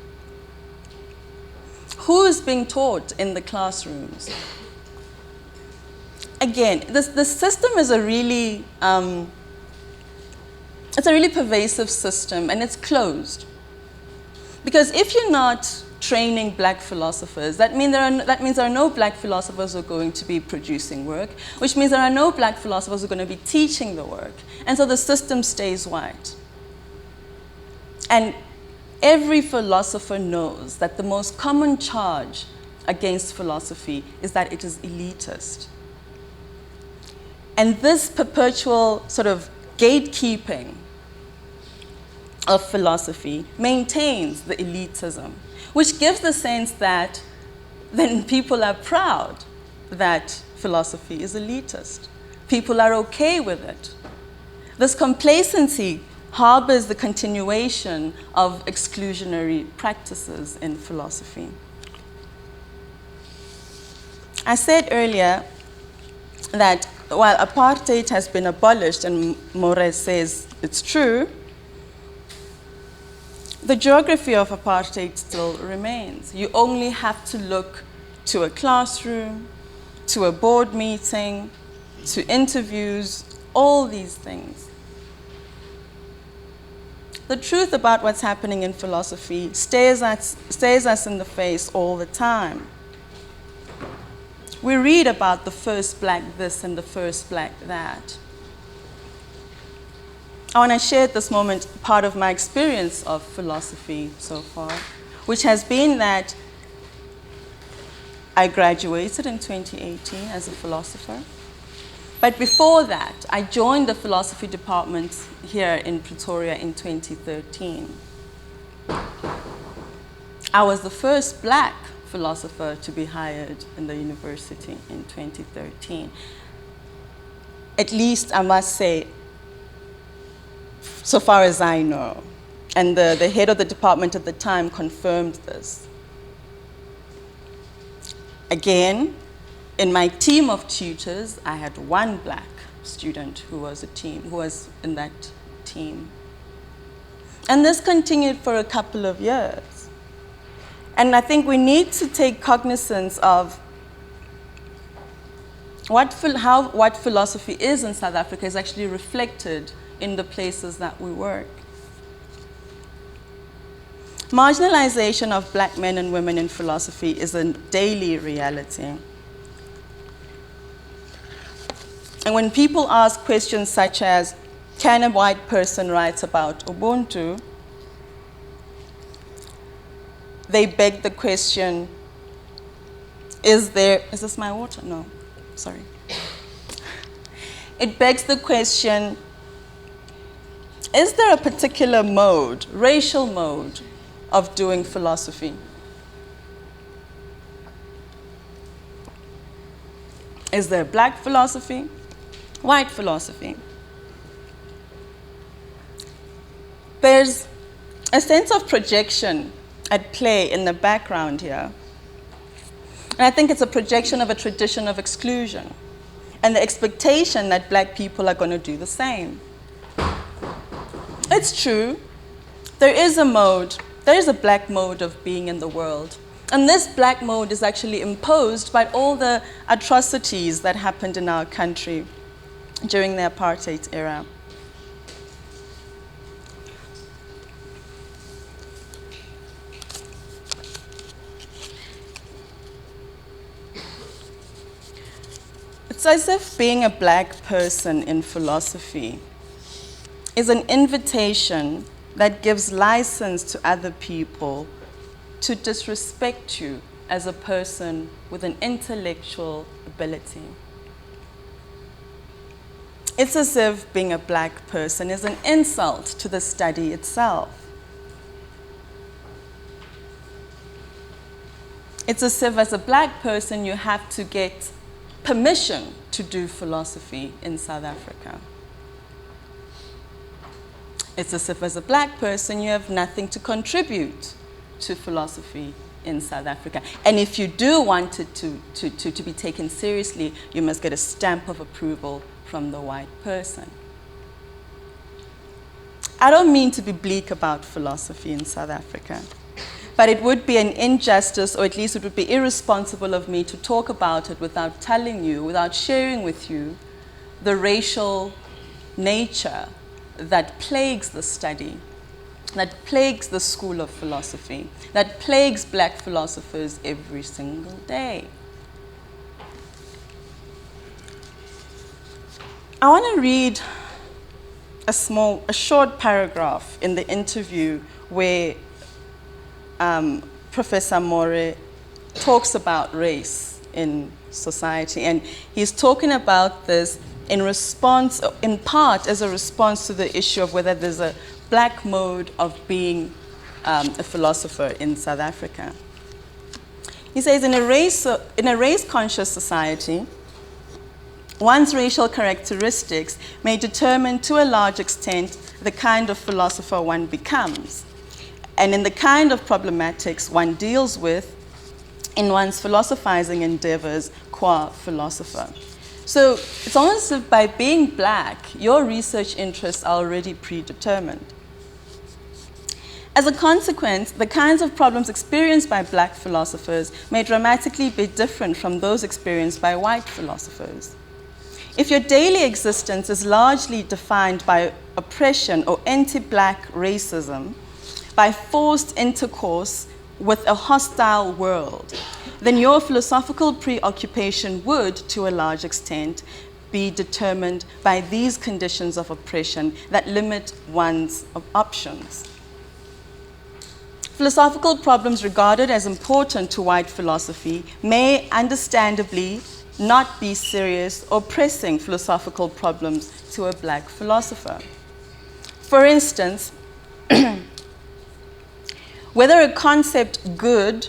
Who is being taught in the classrooms? Again, the system is a really, it's a really pervasive system, and it's closed. Because if you're not training black philosophers, that means there are no black philosophers who are going to be producing work, which means there are no black philosophers who are going to be teaching the work. And so the system stays white. And every philosopher knows that the most common charge against philosophy is that it is elitist. And this perpetual sort of gatekeeping of philosophy maintains the elitism, which gives the sense that then people are proud that philosophy is elitist. People are okay with it. This complacency harbors the continuation of exclusionary practices in philosophy. I said earlier that while apartheid has been abolished, and Moraes says it's true, the geography of apartheid still remains. You only have to look to a classroom, to a board meeting, to interviews, all these things. The truth about what's happening in philosophy stares us in the face all the time. We read about the first black this and the first black that. I want to share at this moment part of my experience of philosophy so far, which has been that I graduated in 2018 as a philosopher. But before that, I joined the philosophy department here in Pretoria in 2013. I was the first black philosopher to be hired in the university in 2013. At least, I must say, so far as I know. And the head of the department at the time confirmed this. Again, in my team of tutors, I had one black student who was in that team. And this continued for a couple of years. And I think we need to take cognizance of what philosophy is in South Africa is actually reflected in the places that we work. Marginalization of black men and women in philosophy is a daily reality. And when people ask questions such as, can a white person write about Ubuntu? They beg the question, is this my water? No, sorry. It begs the question, is there a particular mode, racial mode, of doing philosophy? Is there black philosophy, white philosophy? There's a sense of projection at play in the background here. And I think it's a projection of a tradition of exclusion and the expectation that black people are going to do the same. It's true, there is a black mode of being in the world. And this black mode is actually imposed by all the atrocities that happened in our country during the apartheid era. It's as if being a black person in philosophy is an invitation that gives license to other people to disrespect you as a person with an intellectual ability. It's as if being a black person is an insult to the study itself. It's as if as a black person you have to get permission to do philosophy in South Africa. It's as if as a black person you have nothing to contribute to philosophy in South Africa. And if you do want it to be taken seriously, you must get a stamp of approval from the white person. I don't mean to be bleak about philosophy in South Africa, but it would be an injustice, or at least it would be irresponsible of me to talk about it without telling you, without sharing with you, the racial nature that plagues the study, that plagues the school of philosophy, that plagues black philosophers every single day. I want to read a short paragraph in the interview where Professor More talks about race in society, and he's talking about this in part as a response to the issue of whether there's a black mode of being a philosopher in South Africa. He says, in a race-conscious society, one's racial characteristics may determine to a large extent the kind of philosopher one becomes, and in the kind of problematics one deals with in one's philosophizing endeavors qua philosopher. So it's almost as if by being black, your research interests are already predetermined. As a consequence, the kinds of problems experienced by black philosophers may dramatically be different from those experienced by white philosophers. If your daily existence is largely defined by oppression or anti-black racism, by forced intercourse with a hostile world, then your philosophical preoccupation would, to a large extent, be determined by these conditions of oppression that limit one's options. Philosophical problems regarded as important to white philosophy may understandably not be serious or pressing philosophical problems to a black philosopher. For instance, whether a concept good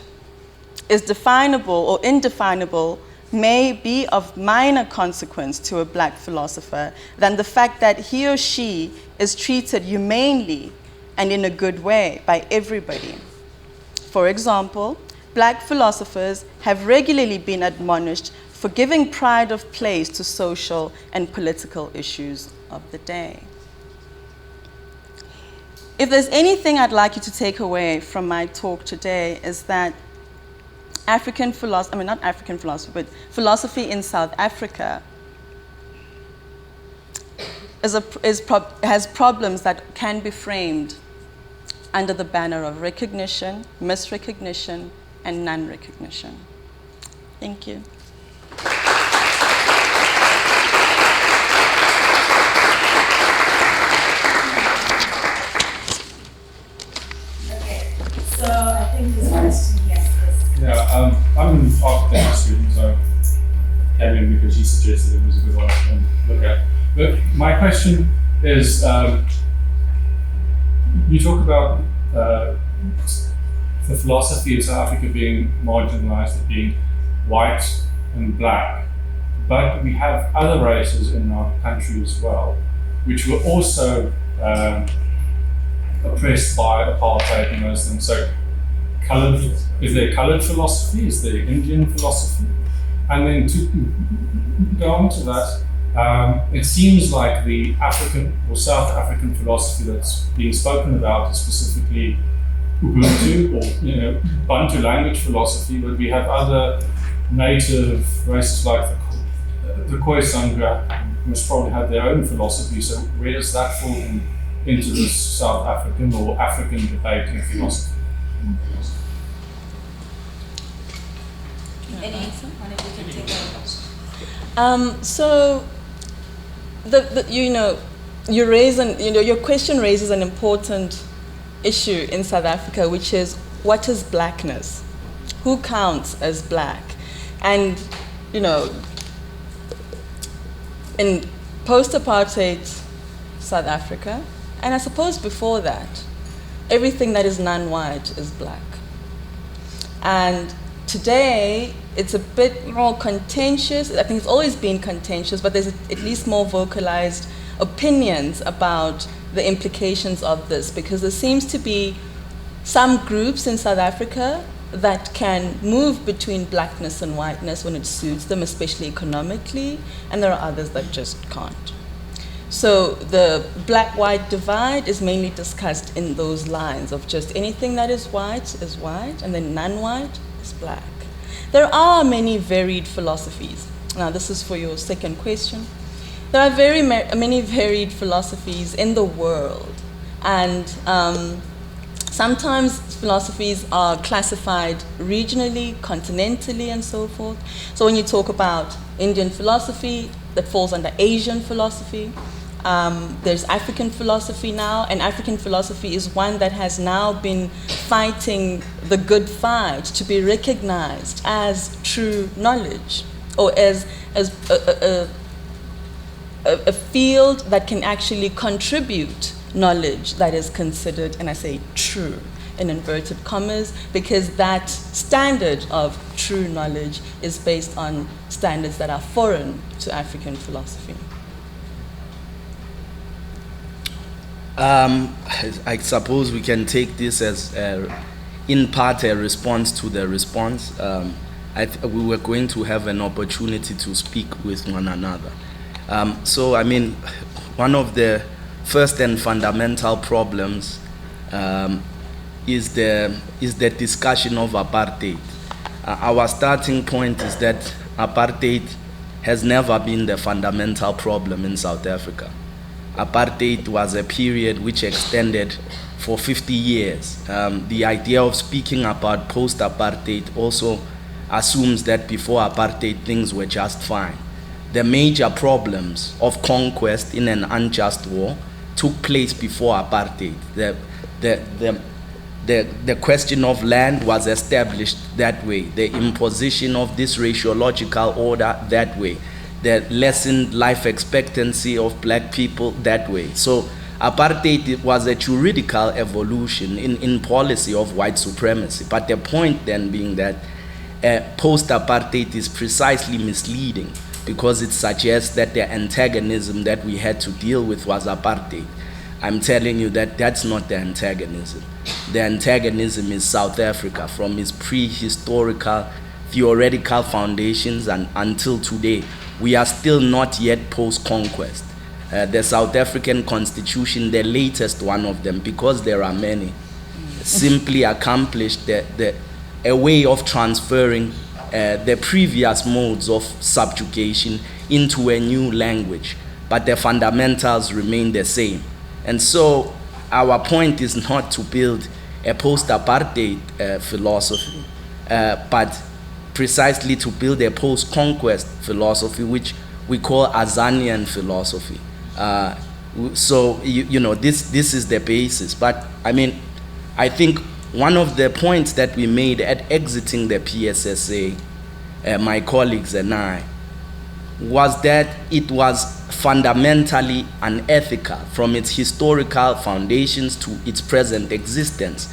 is definable or indefinable may be of minor consequence to a black philosopher than the fact that he or she is treated humanely and in a good way by everybody. For example, black philosophers have regularly been admonished for giving pride of place to social and political issues of the day. If there's anything I'd like you to take away from my talk today, is that philosophy in South Africa has problems that can be framed under the banner of recognition, misrecognition, and non-recognition. Thank you. Okay, so I think this question, yes. Yeah, I'm an architecture student, so came in because you suggested it was a good one to look at. But my question is, you talk about the philosophy of South Africa being marginalized, as being white and black, but we have other races in our country as well, which were also oppressed by apartheid and those things. So, is there colored philosophy? Is there Indian philosophy? And then to go on to that, it seems like the African or South African philosophy that's being spoken about is specifically Ubuntu or Bantu language philosophy, but we have other native races like the Khoisan who must probably have their own philosophy. So where does that fall into this South African or African debate in philosophy? So, you raise your question raises an important issue in South Africa, which is what is blackness? Who counts as black? And in post-apartheid South Africa, and I suppose before that, everything that is non-white is black. And today, it's a bit more contentious. I think it's always been contentious, but there's at least more vocalized opinions about the implications of this, because there seems to be some groups in South Africa that can move between blackness and whiteness when it suits them, especially economically, and there are others that just can't. So the black-white divide is mainly discussed in those lines of just anything that is white, and then non-white is black. There are many varied philosophies. Now, this is for your second question. There are many varied philosophies in the world, and sometimes philosophies are classified regionally, continentally, and so forth. So when you talk about Indian philosophy, that falls under Asian philosophy. There's African philosophy now, and African philosophy is one that has now been fighting the good fight to be recognized as true knowledge, or as a field that can actually contribute knowledge that is considered, and I say true in inverted commas, because that standard of true knowledge is based on standards that are foreign to African philosophy. I suppose we can take this as, in part, a response to the response. We were going to have an opportunity to speak with one another. So, I mean, one of the first and fundamental problems is the discussion of apartheid. Our starting point is that apartheid has never been the fundamental problem in South Africa. Apartheid was a period which extended for 50 years. The idea of speaking about post-apartheid also assumes that before apartheid things were just fine. The major problems of conquest in an unjust war took place before apartheid. The question of land was established that way. The imposition of this raciological order that way. The lessened life expectancy of black people that way. So apartheid was a juridical evolution in policy of white supremacy. But the point then being that post-apartheid is precisely misleading, because it suggests that the antagonism that we had to deal with was apartheid. I'm telling you that that's not the antagonism. The antagonism is South Africa, from its prehistorical theoretical foundations and until today. We are still not yet post-conquest. The South African Constitution, the latest one of them, because there are many, simply accomplished a way of transferring the previous modes of subjugation into a new language, but the fundamentals remain the same. And so our point is not to build a post-apartheid philosophy, but precisely to build a post-conquest philosophy, which we call Azanian philosophy. So this is the basis. But I mean, I think one of the points that we made at exiting the PSSA, my colleagues and I, was that it was fundamentally unethical from its historical foundations to its present existence.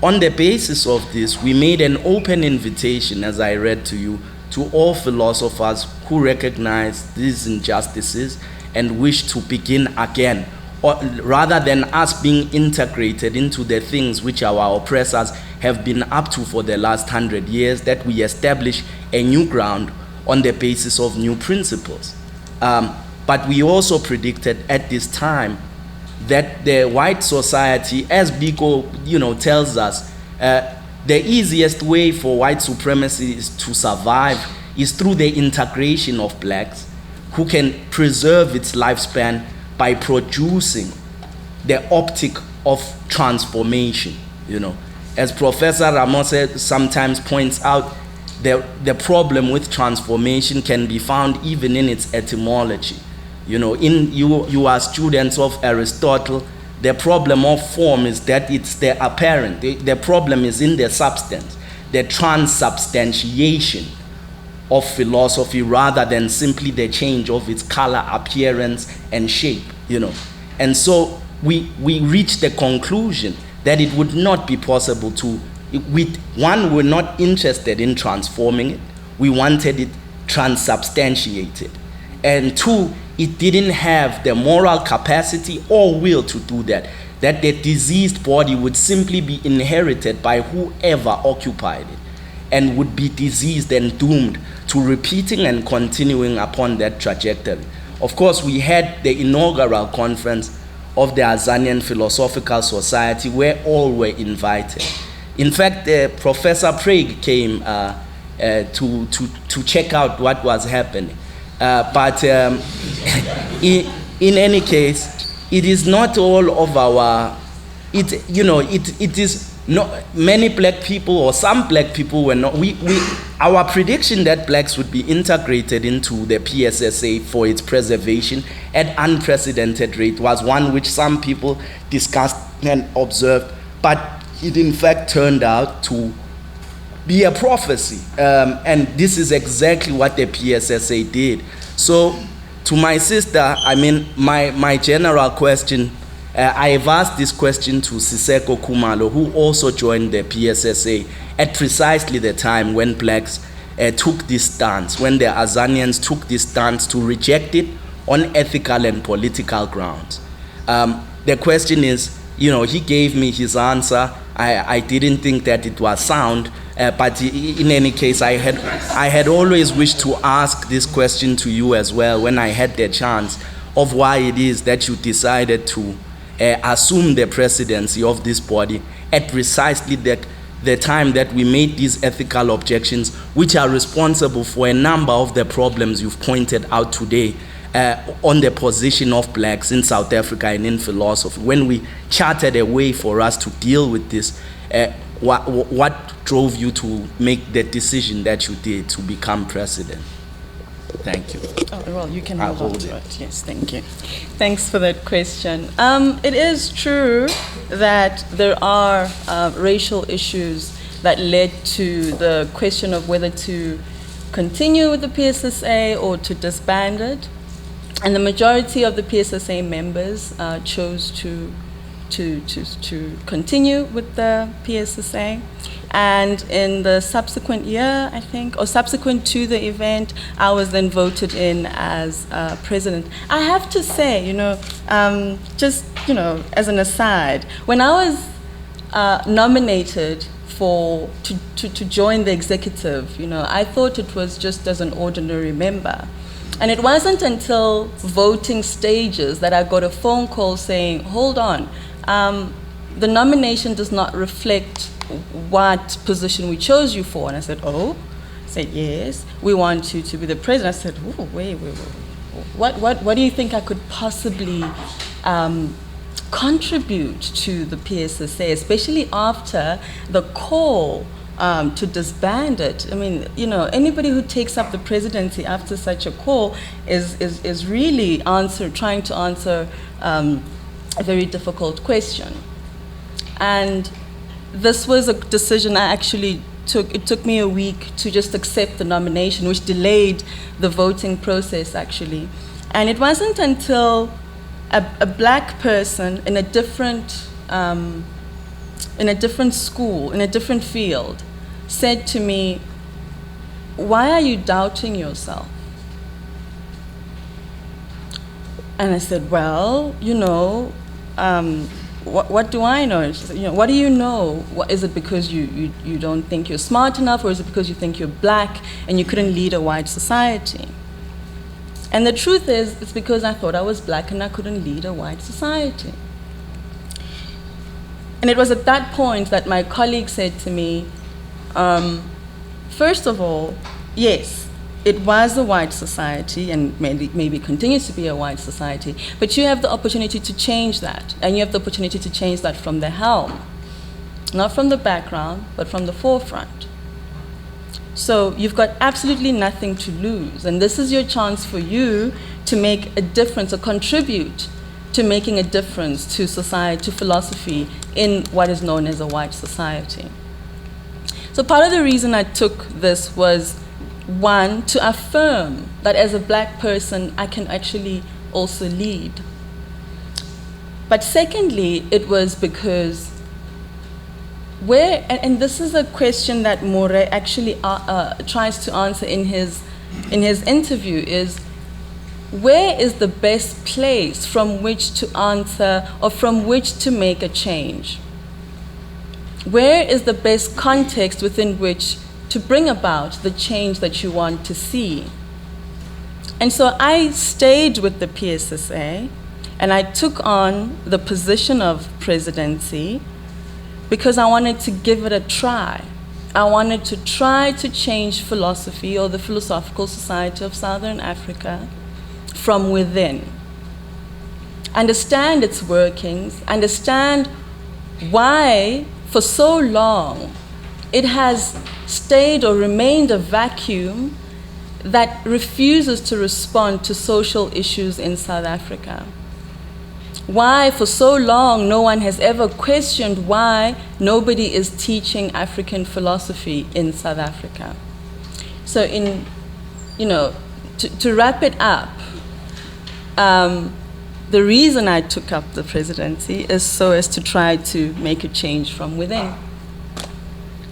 On the basis of this, we made an open invitation, as I read to you, to all philosophers who recognize these injustices and wish to begin again, or rather than us being integrated into the things which our oppressors have been up to for the last 100 years, that we establish a new ground on the basis of new principles. But we also predicted at this time that the white society, as Biko tells us, the easiest way for white supremacy to survive is through the integration of blacks who can preserve its lifespan by producing the optic of transformation. As Professor Ramos sometimes points out, the problem with transformation can be found even in its etymology. You are students of Aristotle. The problem of form is that it's the apparent. The problem is in the substance, the transubstantiation of philosophy rather than simply the change of its color, appearance, and shape. And so we reached the conclusion that it would not be possible to. We're not interested in transforming it. We wanted it transubstantiated. And two, it didn't have the moral capacity or will to do that. That the diseased body would simply be inherited by whoever occupied it and would be diseased and doomed to repeating and continuing upon that trajectory. Of course, we had the inaugural conference of the Azanian Philosophical Society where all were invited. In fact, Professor Prague came to check out what was happening. But in any case, it is not all of our. It is not many black people or some black people were not. Our prediction that blacks would be integrated into the PSSA for its preservation at unprecedented rate was one which some people discussed and observed, but it in fact turned out to be a prophecy. And this is exactly what the PSSA did. So to my sister, I mean, my general question, I have asked this question to Siseko Kumalo, who also joined the PSSA at precisely the time when blacks took this stance, when the Azanians took this stance to reject it on ethical and political grounds. The question is, he gave me his answer. I didn't think that it was sound, but in any case, I had always wished to ask this question to you as well when I had the chance of why it is that you decided to assume the presidency of this body at precisely the time that we made these ethical objections, which are responsible for a number of the problems you've pointed out today on the position of blacks in South Africa and in philosophy. When we charted a way for us to deal with this, what drove you to make the decision that you did to become president? Thank you. Oh, well, you can I'll hold on hold to it. it. Yes, thank you. Thanks for that question. It is true that there are racial issues that led to the question of whether to continue with the PSSA or to disband it. And the majority of the PSSA members chose to continue with the PSSA. And in the subsequent year, I think, or subsequent to the event, I was then voted in as president. I have to say, just, as an aside, when I was nominated to join the executive, I thought it was just as an ordinary member. And it wasn't until voting stages that I got a phone call saying, hold on, the nomination does not reflect what position we chose you for. And I said, oh? I said, yes, we want you to be the president. I said, oh, wait. What do you think I could possibly contribute to the PSSA, especially after the call to disband it. I mean, you know, anybody who takes up the presidency after such a call is really trying to answer a very difficult question. And this was a decision I actually took. It took me a week to just accept the nomination, which delayed the voting process, actually. And it wasn't until a black person in a different school, in a different field, said to me, "Why are you doubting yourself?" And I said, "Well, you know, what do I know?" She said, "You know, what do you know? Is it because you don't think you're smart enough, or is it because you think you're black and you couldn't lead a white society?" And the truth is, it's because I thought I was black and I couldn't lead a white society. And it was at that point that my colleague said to me, first of all, yes, it was a white society and maybe continues to be a white society, but you have the opportunity to change that, and you have the opportunity to change that from the helm, not from the background, but from the forefront. So you've got absolutely nothing to lose, and this is your chance for you to make a difference or contribute to making a difference to society, to philosophy in what is known as a white society. So part of the reason I took this was, one, to affirm that as a black person, I can actually also lead. But secondly, it was because and this is a question that More actually tries to answer in his interview, is where is the best place from which to answer or from which to make a change? Where is the best context within which to bring about the change that you want to see? And so I stayed with the PSSA and I took on the position of presidency because I wanted to give it a try. I wanted to try to change philosophy, or the Philosophical Society of Southern Africa, from within. Understand its workings, understand why for so long it has stayed or remained a vacuum that refuses to respond to social issues in South Africa. Why for so long no one has ever questioned why nobody is teaching African philosophy in South Africa. So to wrap it up, the reason I took up the presidency is so as to try to make a change from within.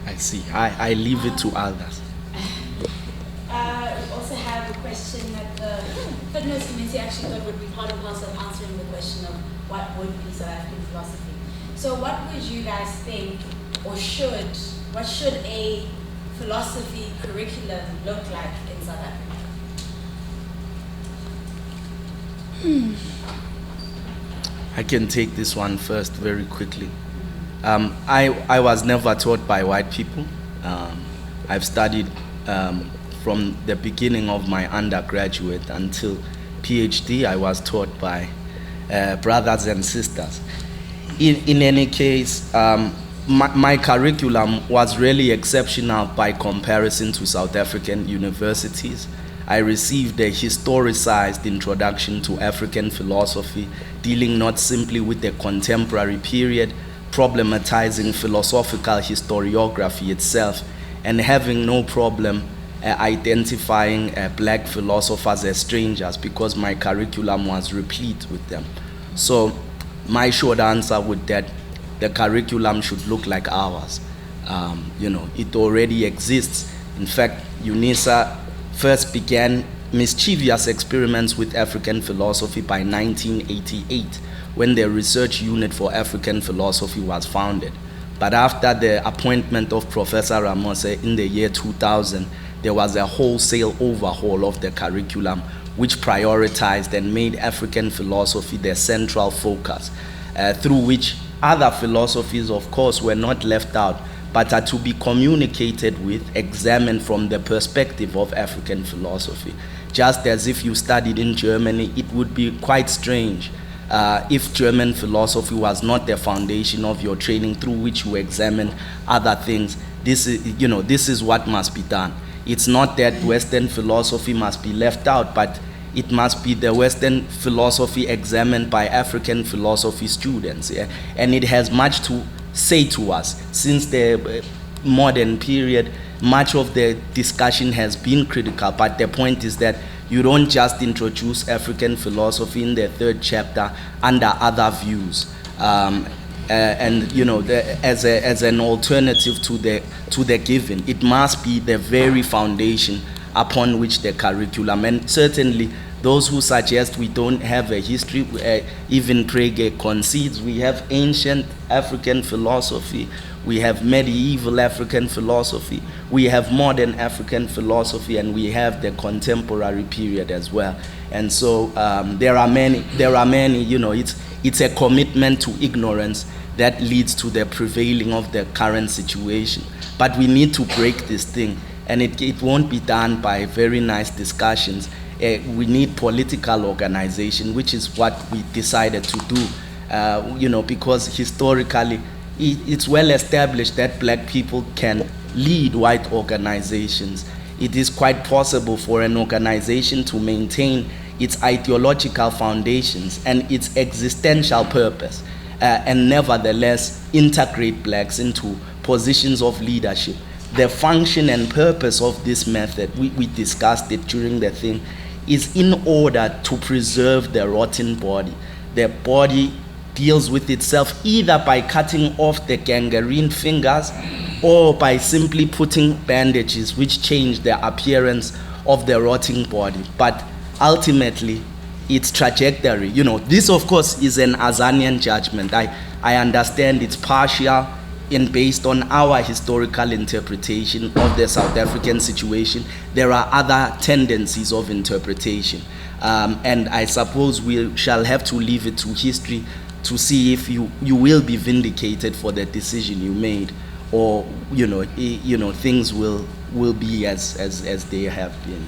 I see. I leave it to others. We also have a question that the Footnotes committee actually thought would be part and parcel of answering the question of what would be South African philosophy. So what would you guys think, or what should a philosophy curriculum look like in South Africa? I can take this one first very quickly. I was never taught by white people. I've studied from the beginning of my undergraduate until PhD. I was taught by brothers and sisters. In any case, my curriculum was really exceptional by comparison to South African universities. I received a historicized introduction to African philosophy, dealing not simply with the contemporary period, problematizing philosophical historiography itself, and having no problem identifying black philosophers as strangers, because my curriculum was replete with them. So my short answer would that the curriculum should look like ours. It already exists. In fact, UNISA first began mischievous experiments with African philosophy by 1988, when the Research Unit for African Philosophy was founded. But after the appointment of Professor Ramose in the year 2000, there was a wholesale overhaul of the curriculum, which prioritized and made African philosophy the central focus, through which other philosophies, of course, were not left out, but are to be communicated with, examined from the perspective of African philosophy. Just as if you studied in Germany, it would be quite strange if German philosophy was not the foundation of your training through which you examine other things, this is what must be done. It's not that Western philosophy must be left out, but it must be the Western philosophy examined by African philosophy students. Yeah? And it has much to say to us. Since the modern period, much of the discussion has been critical, but the point is that you don't just introduce African philosophy in the third chapter under other views. And as an alternative to the given, it must be the very foundation upon which the curriculum, and certainly those who suggest we don't have a history, even Prague concedes we have ancient African philosophy, we have medieval African philosophy, we have modern African philosophy, and we have the contemporary period as well. And so there are many, it's a commitment to ignorance that leads to the prevailing of the current situation. But we need to break this thing, and it won't be done by very nice discussions. We need political organization, which is what we decided to do, because historically it's well established that black people can lead white organizations. It is quite possible for an organization to maintain its ideological foundations and its existential purpose, and nevertheless integrate blacks into positions of leadership. The function and purpose of this method, we discussed it during the thing, is in order to preserve the rotten body. The body deals with itself either by cutting off the gangrene fingers or by simply putting bandages which change the appearance of the rotting body. But ultimately, its trajectory, this of course is an Azanian judgment. I understand it's partial and based on our historical interpretation of the South African situation. There are other tendencies of interpretation. And I suppose we shall have to leave it to history to see if you will be vindicated for the decision you made, or things will be as they have been.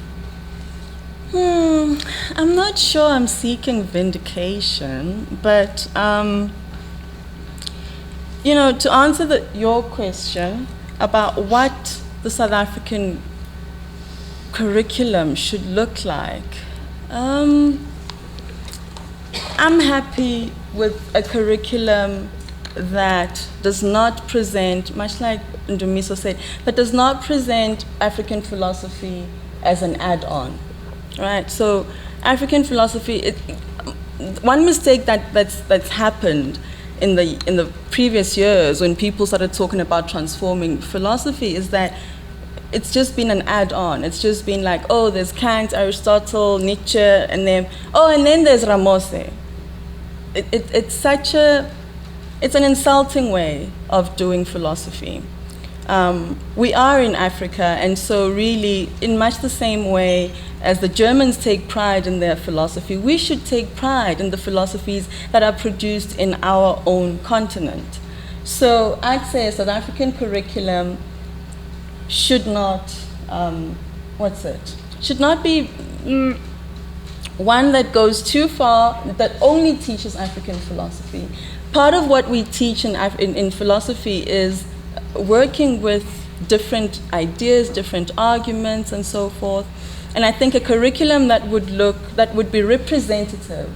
I'm not sure I'm seeking vindication, but to answer your question about what the South African curriculum should look like, I'm happy with a curriculum that does not present, much like Ndumiso said, that does not present African philosophy as an add-on, right? So African philosophy, one mistake that's happened in the previous years when people started talking about transforming philosophy is that it's just been an add-on. It's just been like, oh, there's Kant, Aristotle, Nietzsche, and then there's Ramose. It's an insulting way of doing philosophy. We are in Africa, and so really, in much the same way as the Germans take pride in their philosophy, we should take pride in the philosophies that are produced in our own continent. So I'd say a South African curriculum should not, should not be one that goes too far, that only teaches African philosophy. Part of what we teach in philosophy is working with different ideas, different arguments, and so forth. And I think a curriculum that would be representative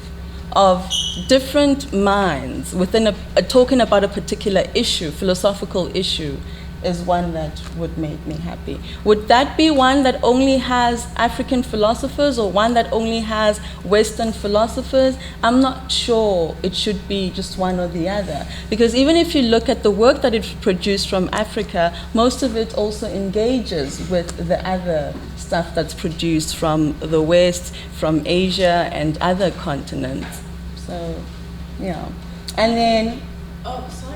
of different minds within talking about a particular issue, philosophical issue, is one that would make me happy. Would that be one that only has African philosophers or one that only has Western philosophers? I'm not sure it should be just one or the other. Because even if you look at the work that is produced from Africa, most of it also engages with the other stuff that's produced from the West, from Asia and other continents. So, yeah. And then... Oh, sorry.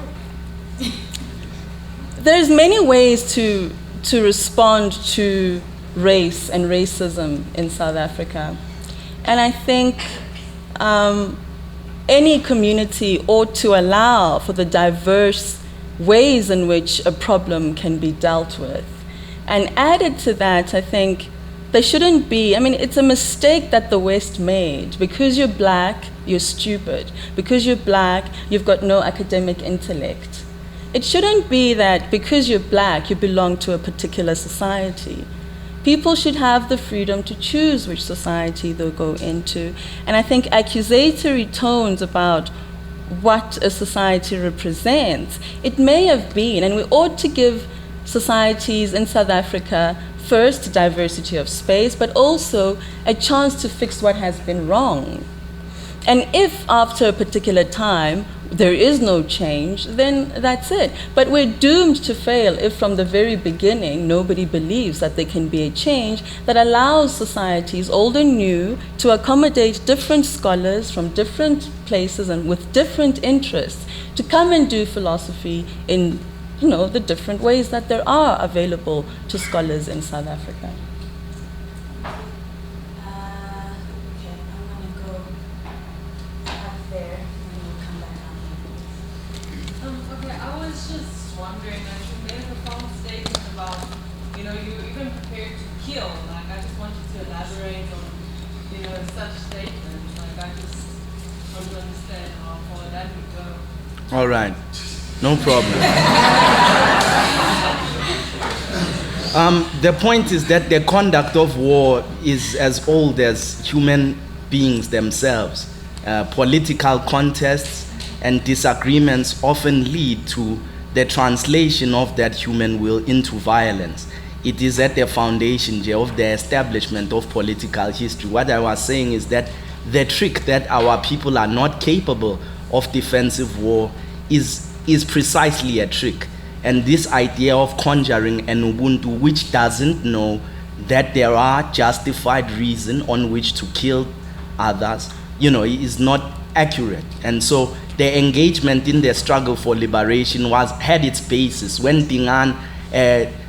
There's many ways to respond to race and racism in South Africa. And I think any community ought to allow for the diverse ways in which a problem can be dealt with. And added to that, I think There shouldn't be, I mean, it's a mistake that the West made. Because you're black, you're stupid. Because you're black, you've got no academic intellect. It shouldn't be that because you're black, you belong to a particular society. People should have the freedom to choose which society they'll go into. And I think accusatory tones about what a society represents, it may have been, and we ought to give societies in South Africa first diversity of space, but also a chance to fix what has been wrong. And if after a particular time there is no change, then that's it. But we're doomed to fail if from the very beginning nobody believes that there can be a change that allows societies, old and new, to accommodate different scholars from different places and with different interests to come and do philosophy in, you know, the different ways that there are available to scholars in South Africa. Okay, I'm gonna go up there and then we'll come back down here. Okay, I was just wondering that you made a profound statement about, you know, you're even prepared to kill. Like, I just want you to elaborate on, you know, such statements. Like, I just want to understand how far that would go. All right, no problem. The point is that the conduct of war is as old as human beings themselves. Political contests and disagreements often lead to the translation of that human will into violence. It is at the foundation of the establishment of political history. What I was saying is that the trick that our people are not capable of defensive war is precisely a trick. And this idea of conjuring an Ubuntu which doesn't know that there are justified reasons on which to kill others, you know, is not accurate. And so the engagement in the struggle for liberation had its basis. When Dingaan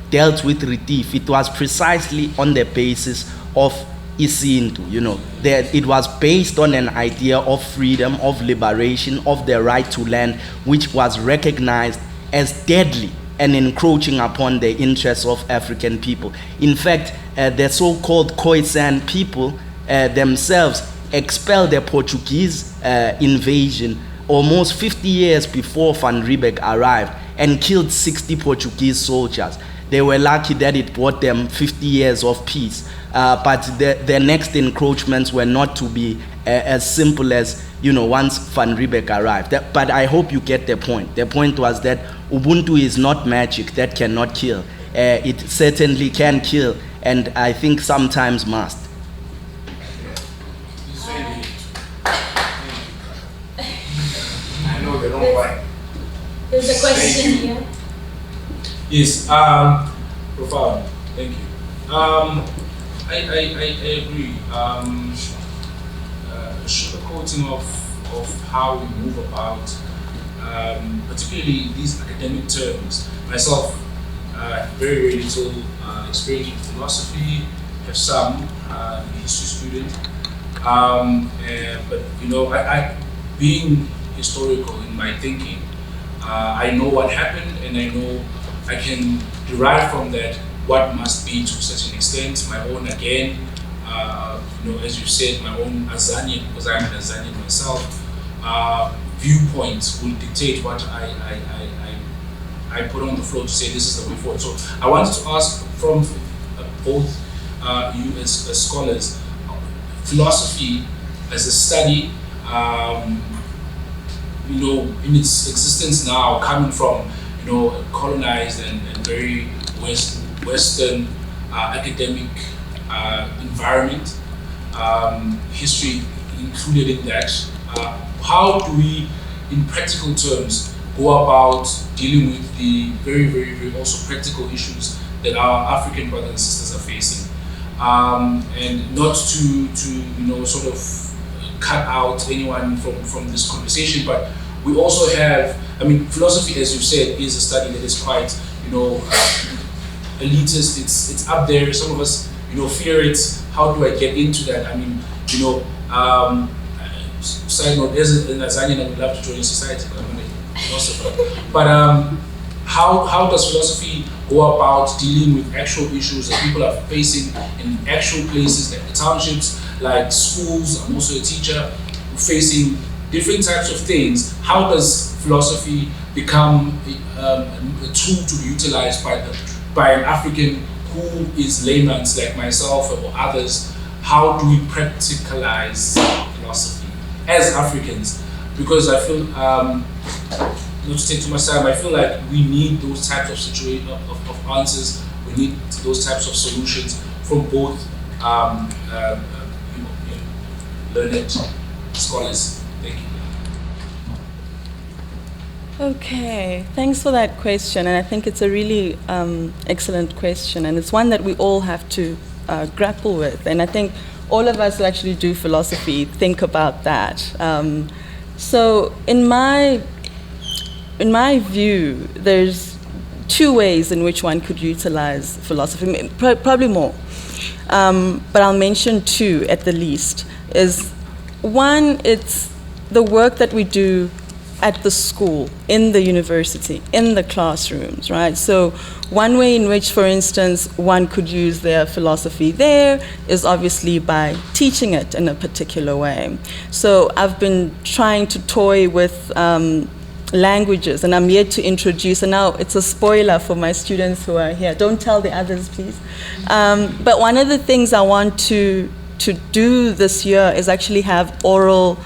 dealt with Retief, it was precisely on the basis of Isintu, you know. It was based on an idea of freedom, of liberation, of the right to land, which was recognized as deadly and encroaching upon the interests of African people. In fact, the so-called Khoisan people themselves expelled the Portuguese invasion almost 50 years before Van Riebeeck arrived and killed 60 Portuguese soldiers. They were lucky that it brought them 50 years of peace. But the next encroachments were not to be as simple as, you know, once Van Riebeeck arrived. But I hope you get the point. The point was that Ubuntu is not magic that cannot kill. It certainly can kill, and I think sometimes must. I know they don't like. There's a question here. Yes, profound. Thank you. I agree. Sugarcoating of how we move about, particularly these academic terms. Myself, very little experience with philosophy. Have some, a history student. But you know, I being historical in my thinking, I know what happened, and I know I can derive from that what must be to such an extent my own again. You know, as you said, my own Azanian, because I'm an Azanian myself. Viewpoints will dictate what I put on the floor to say this is the way forward. So I wanted to ask from both you as scholars, philosophy as a study, you know, in its existence now, coming from, you know, a colonized and very Western academic environment, history included in that. How do we, in practical terms, go about dealing with the very, very, very also practical issues that our African brothers and sisters are facing, and not to you know, sort of cut out anyone from this conversation, but we also have, I mean, philosophy, as you said, is a study that is quite, you know, elitist. It's up there. Some of us, you know, fear it. How do I get into that? I mean, you know, side note, as an Azanian, I would love to join society, but I'm not a philosopher. But how does philosophy go about dealing with actual issues that people are facing in actual places like the townships, like schools? I'm also a teacher facing different types of things. How does philosophy become a tool to be utilized by an African who is layman's like myself or others? How do we practicalize philosophy as Africans? Because I feel, not to take too much time, I feel like we need those types of of answers. We need those types of solutions from both learned scholars. Thank you. Okay, thanks for that question, and I think it's a really excellent question, and it's one that we all have to grapple with, and I think all of us who actually do philosophy think about that. So in my view, there's two ways in which one could utilize philosophy, probably more, but I'll mention two at the least. Is one, it's the work that we do at the school, in the university, in the classrooms, right? So one way in which, for instance, one could use their philosophy there is obviously by teaching it in a particular way. So I've been trying to toy with languages, and I'm yet to introduce, and now it's a spoiler for my students who are here. Don't tell the others, please. But one of the things I want to do this year is actually have oral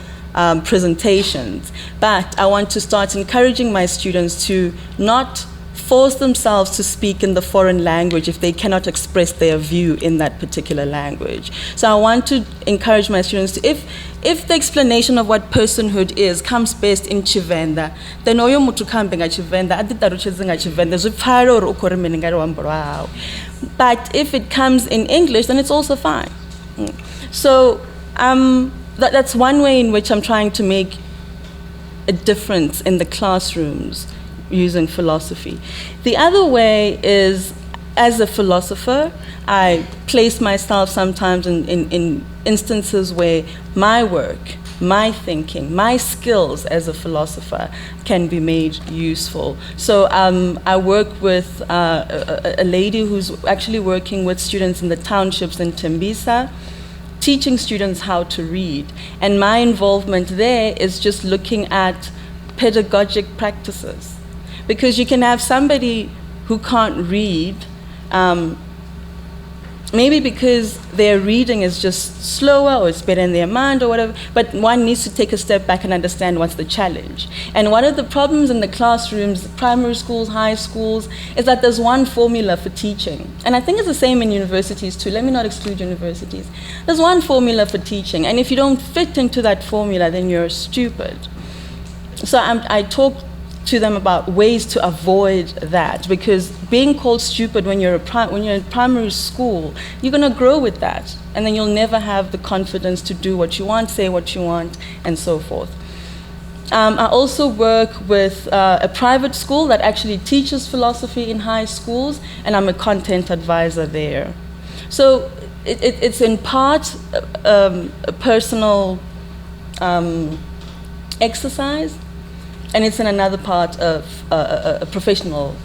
presentations, but I want to start encouraging my students to not force themselves to speak in the foreign language if they cannot express their view in that particular language. So I want to encourage my students to, if the explanation of what personhood is comes best in Chivenda, then oyo mutu kambe nga Chivenda, aditarucheze nga Chivenda, zupfaro or ukore meningari wambrao. But if it comes in English, then it's also fine. So that's one way in which I'm trying to make a difference in the classrooms using philosophy. The other way is, as a philosopher, I place myself sometimes in instances where my work, my thinking, my skills as a philosopher can be made useful. So I work with a lady who's actually working with students in the townships in Tembisa, teaching students how to read. And my involvement there is just looking at pedagogic practices. Because you can have somebody who can't read, maybe because their reading is just slower or it's better in their mind or whatever, but one needs to take a step back and understand what's the challenge. And one of the problems in the classrooms, primary schools, high schools, is that there's one formula for teaching. And I think it's the same in universities too. Let me not exclude universities. There's one formula for teaching, and if you don't fit into that formula, then you're stupid. So I talk to them about ways to avoid that, because being called stupid when you're in primary school, you're going to grow with that, and then you'll never have the confidence to do what you want, say what you want, and so forth. I also work with a private school that actually teaches philosophy in high schools, and I'm a content advisor there. So it's in part a personal exercise, and it's in another part of a professional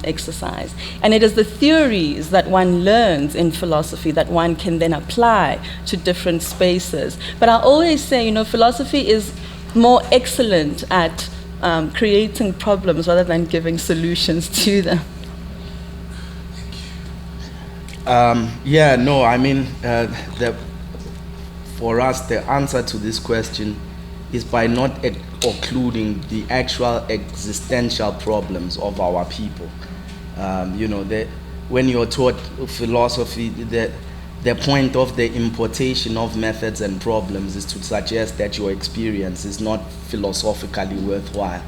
exercise. And it is the theories that one learns in philosophy that one can then apply to different spaces. But I always say, philosophy is more excellent at creating problems rather than giving solutions to them. For us, the answer to this question is by not occluding the actual existential problems of our people. When you're taught philosophy, the point of the importation of methods and problems is to suggest that your experience is not philosophically worthwhile.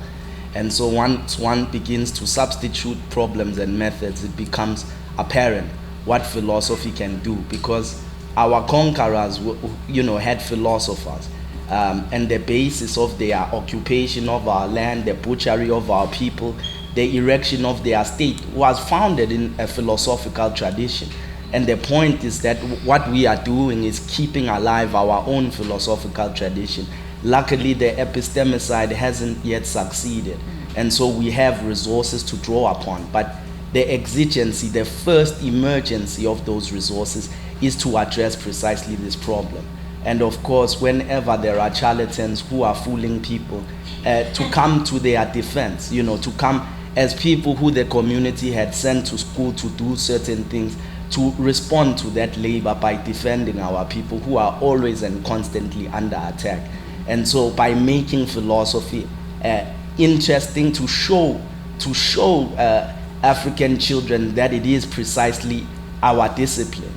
And so once one begins to substitute problems and methods, it becomes apparent what philosophy can do, because our conquerors, had philosophers. And the basis of their occupation of our land, the butchery of our people, the erection of their state was founded in a philosophical tradition. And the point is that what we are doing is keeping alive our own philosophical tradition. Luckily, the epistemicide hasn't yet succeeded. And so we have resources to draw upon. But the exigency, the first emergency of those resources is to address precisely this problem. And of course, whenever there are charlatans who are fooling people, to come to their defense, to come as people who the community had sent to school to do certain things, to respond to that labor by defending our people who are always and constantly under attack. And so by making philosophy interesting to show African children that it is precisely our discipline,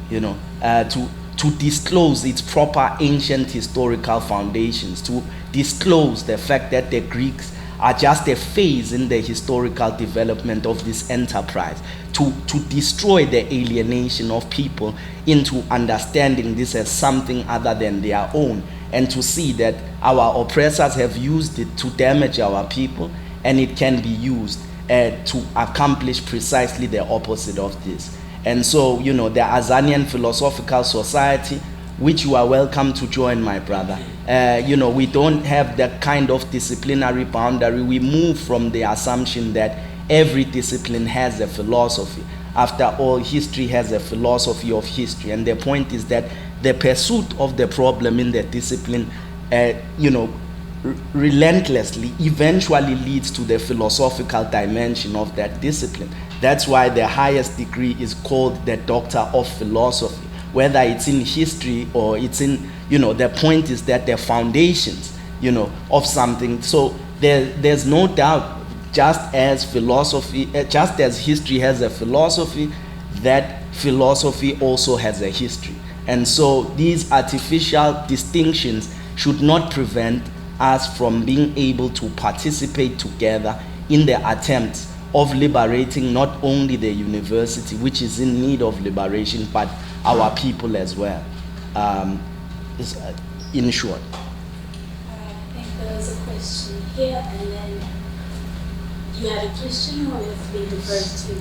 to disclose its proper ancient historical foundations, to disclose the fact that the Greeks are just a phase in the historical development of this enterprise, to destroy the alienation of people into understanding this as something other than their own, and to see that our oppressors have used it to damage our people, and it can be used to accomplish precisely the opposite of this. And so, the Azanian Philosophical Society, which you are welcome to join, my brother. We don't have that kind of disciplinary boundary. We move from the assumption that every discipline has a philosophy. After all, history has a philosophy of history. And the point is that the pursuit of the problem in the discipline, relentlessly eventually leads to the philosophical dimension of that discipline. That's why the highest degree is called the Doctor of Philosophy. Whether it's in history or it's in, the point is that the foundations, of something. So there's no doubt, just as history has a philosophy, that philosophy also has a history. And so these artificial distinctions should not prevent us from being able to participate together in the attempt of liberating not only the university, which is in need of liberation, but our people as well, in short. I think there was a question here, and then you had a question, or it's being referred to?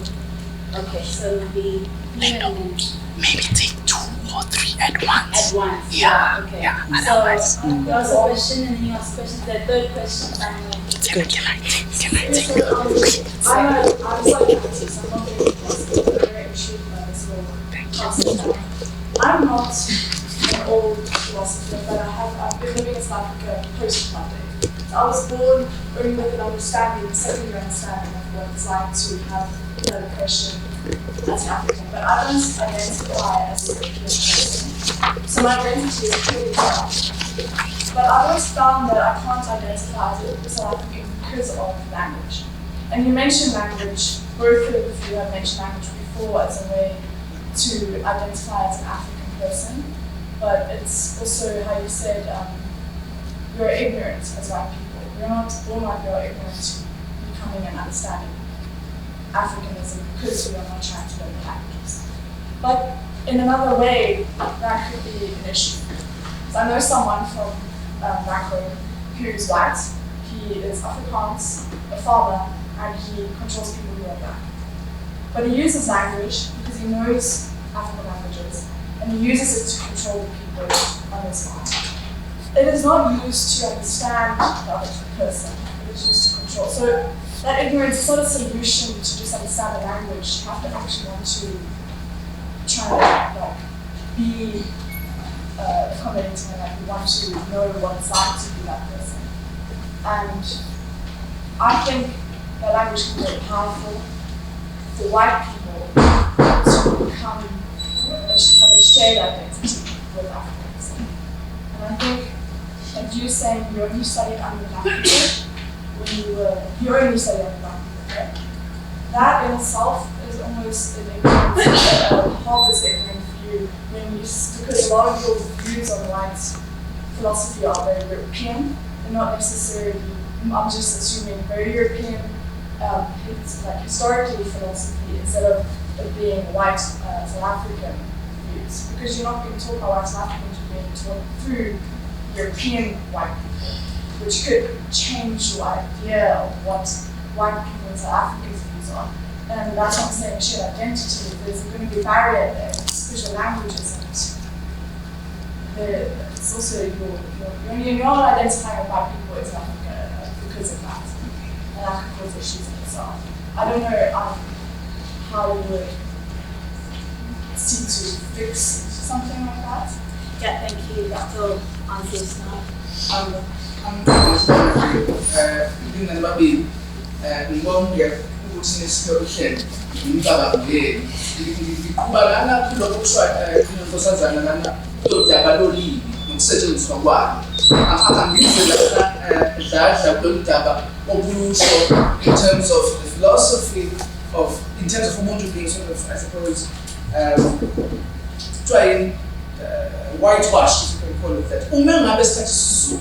Okay, so it would be here and then. Maybe take 2 or 3 at once. At once? Yeah, Okay. yeah, So, otherwise. there was a question, and then you asked questions. The third question, It's good. Can I take I'm a psychiatrist, so I'm not very philosophy, but very intrigued by this whole concept. I'm not an old philosopher, but I've been living in South Africa post-apartheid. So I was born only with an understanding, secondary understanding of what it's like to have oppression as an African, but I don't identify as a European person. So my identity is pretty tough. But I've always found that I can't identify as a South African because of language. And you mentioned language, both of you have mentioned language before as a way to identify as an African person, but it's also how you said you're ignorant as white people. You're not born like you're ignorant to becoming and understanding Africanism because we are not trying to learn the languages. But in another way, that could be an issue. So I know someone from back home who's white. He is Afrikaans, a farmer, and he controls people who are black. But he uses language because he knows African languages, and he uses it to control the people on his farm. It is not used to understand the other person, it is used to control. So that ignorance is not a solution to just understand the language. You have to actually want to try to be accommodating, and you want to know what it's like to be that person. And I think that language can be very powerful for white people to become have a shared identity with Africanism. And I think that you saying you studied under black people when you only studied under black people, right? That in itself is almost an ignorance, harbors ignorance view because a lot of your views on white philosophy are very European. They're not necessarily, I'm just assuming, very European, it's like historically philosophy instead of it being white South African views. Because you're not being taught by white South Africans, you're being taught through European white people, which could change your idea of what white people and South Africans' views are. And that's what I'm saying, shared identity. There's going to be a barrier there, because your language isn't. It's also you're not identifying with white people in South Africa because of that. and that can cause issues in itself. I don't know how you would seek to fix something like that. Yeah, thank you. That will answer this now. Ngibingelela babili ngibonge ukuthi nesihlelo ngimcabangeli ngiqhuba lana kulokho kushiwa inkosazana lana udaba lolimi nokusetshenziswa kwalo angize dladla kulolu daba obulusho in terms of the philosophy of in terms of umuntu being sort of I suppose trying whitewash, if you can call it that. Uma ngabe sithatha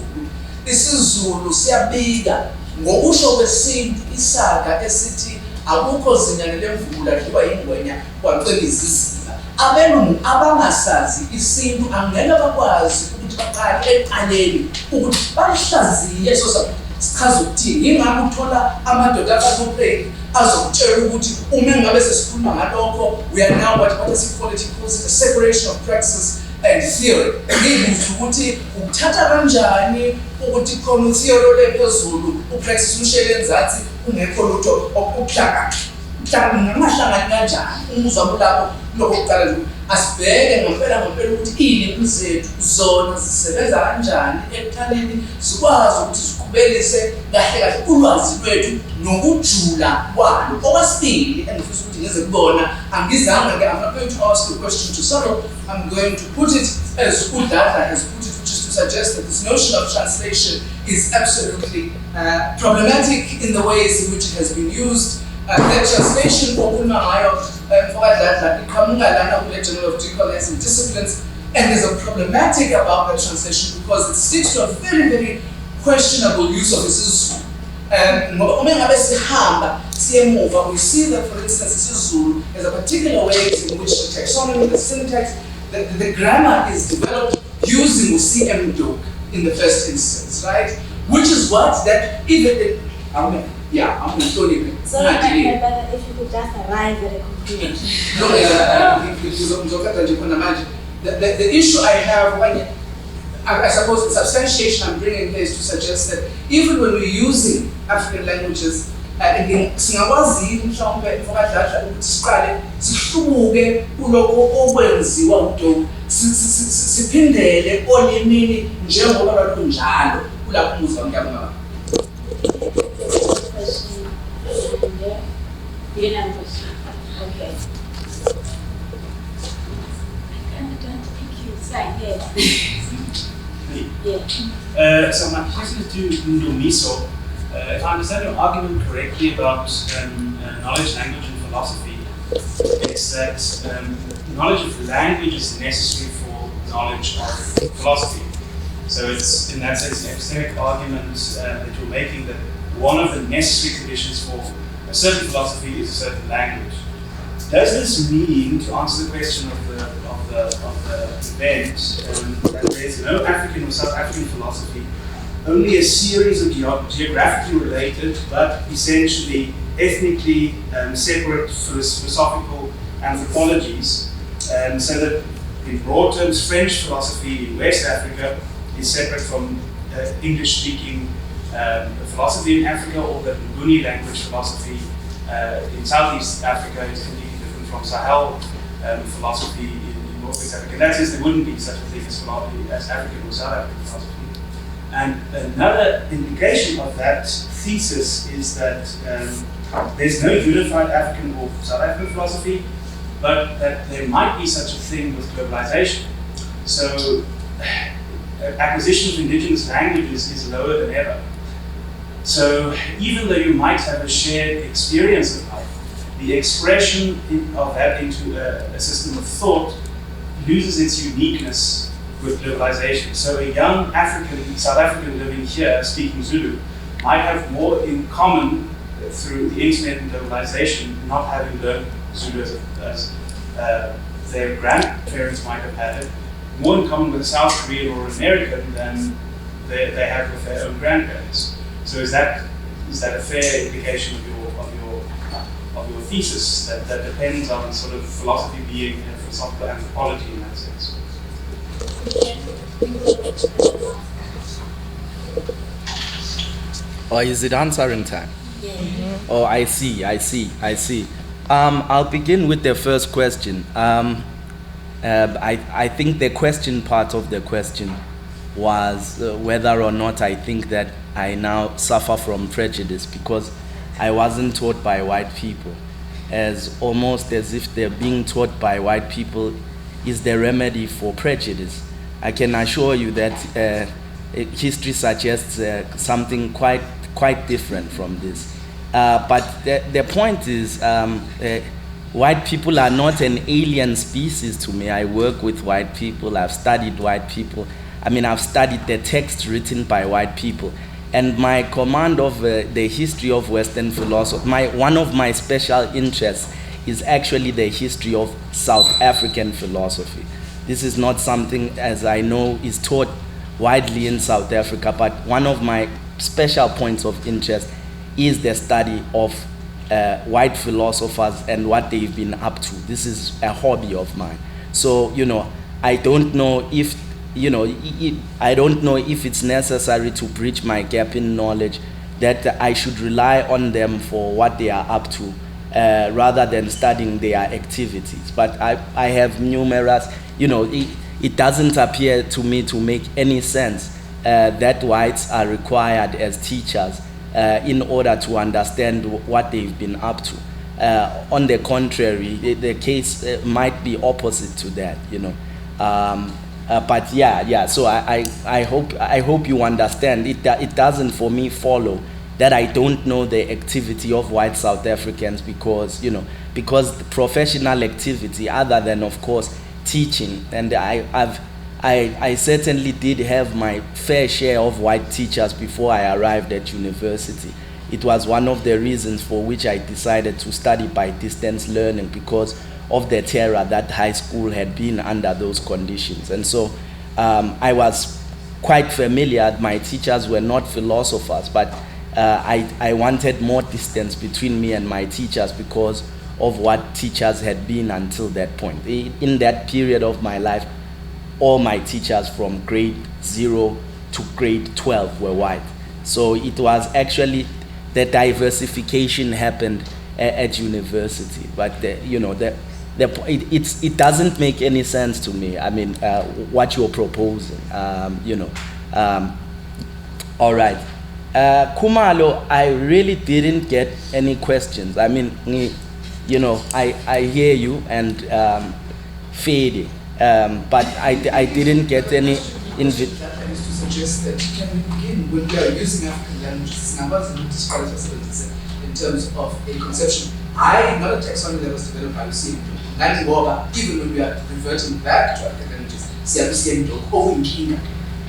isiZulu siyabika ngokusho kwesintu isaga esithi akukho zinyane lemvula liba yingwenya kwacela iziziba. Abelungu abangasazi isintu angeke bakwazi ukuthi baqale eqaleni ukuthi bahlaziye so sichaza ukuthini. Yingakho uthola amadoda akazoplay azokutshela ukuthi uma ngabe sesikhuluma ngalokho we are now what equality calls it a separation of praxis and theory. Ngikuthi ukuthi ukuthatha kanjani ukuthi khona utheory lephezulu upraxis ushele enzansi ungekho lutho okuhlaka namahlangani kanjani umuzwa lapho lokho kuqala asibheke ngempela ukuthi ilimi zethu zona zisebenza kanjani ekuqaleni sikwazi ukuthi siqhubelise kahle kahle ulwazi lwethu nokujula kwalo. Okwesibili engifisa ukuthi ngize kubona angizange ke I'm not going to ask the question to Sorrow. I'm going to put it as Udladla has put it, which is to suggest that this notion of translation is absolutely problematic in the ways in which it has been used. That translation for Ulmamayo for Udladla iqhamuka lana kule Journal of Decolonialism Disciplines, and there's a problematic about that translation because it sticks to a very, very questionable use of isiZulu. Uma ngabe sihamba siyemuva, we see that, for instance, isiZulu is a particular way in which the taxonomy, the syntax, the grammar is developed using CM in the first instance, right? Which is what that even I'm going to tell you. So if you could just arrive at a conclusion. The issue I have when I suppose the substantiation I'm bringing here is to suggest that even when we're using African languages, singakwazi mhlawumbe mfokadladla ukuthi siqale sihlubuke kulokho okwenziwa uDoke siphindele olimini njengoba lwalunjalo kulapho umuzwa ngiyabona. Question. You didn't have a question. Okay. I don't think you. It's like yeah. So my question is to Ndumiso. If I understand your argument correctly about knowledge, language, and philosophy, it's that knowledge of language is necessary for knowledge of philosophy. So it's, in that sense, an epistemic argument that you're making that one of the necessary conditions for a certain philosophy is a certain language. Does this mean, to answer the question of the event, that there's no African or South African philosophy, only a series of geographically related but essentially ethnically separate philosophical anthropologies, so that in broad terms French philosophy in West Africa is separate from English-speaking philosophy in Africa, or that Nguni language philosophy in Southeast Africa is completely different from Sahel philosophy in Northwest Africa. In that sense, there wouldn't be such a thing as philosophy as African or South African philosophy. And another indication of that thesis is that there's no unified African or South African philosophy, but that there might be such a thing with globalization. So acquisition of indigenous languages is lower than ever. So even though you might have a shared experience of life, the expression of that into a system of thought loses its uniqueness with globalization. So a young South African living here, speaking Zulu, might have more in common through the internet and globalization, not having learned Zulu as their grandparents might have had it, more in common with a South Korean or American than they have with their own grandparents. So is that a fair indication of your thesis that depends on sort of philosophy being a philosophical anthropology in that sense? Or is it answering time? Oh, I see. I'll begin with the first question. I think the question part of the question was whether or not I think that I now suffer from prejudice because I wasn't taught by white people, almost as if they're being taught by white people is the remedy for prejudice. I can assure you that history suggests something quite different from this. But the point is, white people are not an alien species to me. I work with white people. I've studied white people. I've studied the text written by white people. And my command of the history of Western philosophy, one of my special interests is actually the history of South African philosophy. This is not something, as I know, is taught widely in South Africa, but one of my special points of interest is the study of white philosophers and what they've been up to. This is a hobby of mine. So, I don't know if it's necessary to bridge my gap in knowledge that I should rely on them for what they are up to rather than studying their activities. But I have numerous, it doesn't appear to me to make any sense that whites are required as teachers in order to understand what they've been up to. On the contrary, the case might be opposite to that, but yeah. So I hope you understand. It doesn't for me follow that I don't know the activity of white South Africans because the professional activity, other than of course teaching, and I certainly did have my fair share of white teachers before I arrived at university. It was one of the reasons for which I decided to study by distance learning, because of the terror that high school had been under those conditions. And so I was quite familiar. My teachers were not philosophers, but I wanted more distance between me and my teachers because of what teachers had been until that point. In that period of my life, all my teachers from grade 0 to grade 12 were white. So it was actually the diversification happened at university. But it doesn't make any sense to me. What you're proposing. All right. Kumalo, I really didn't get any questions. I hear you and Fede. But I didn't get any invitation. I used to suggest that can we begin when we are using African languages, numbers and disparate facilities in terms of a conception. Not a taxonomy that was developed by Lucy, even when we are reverting back to African languages,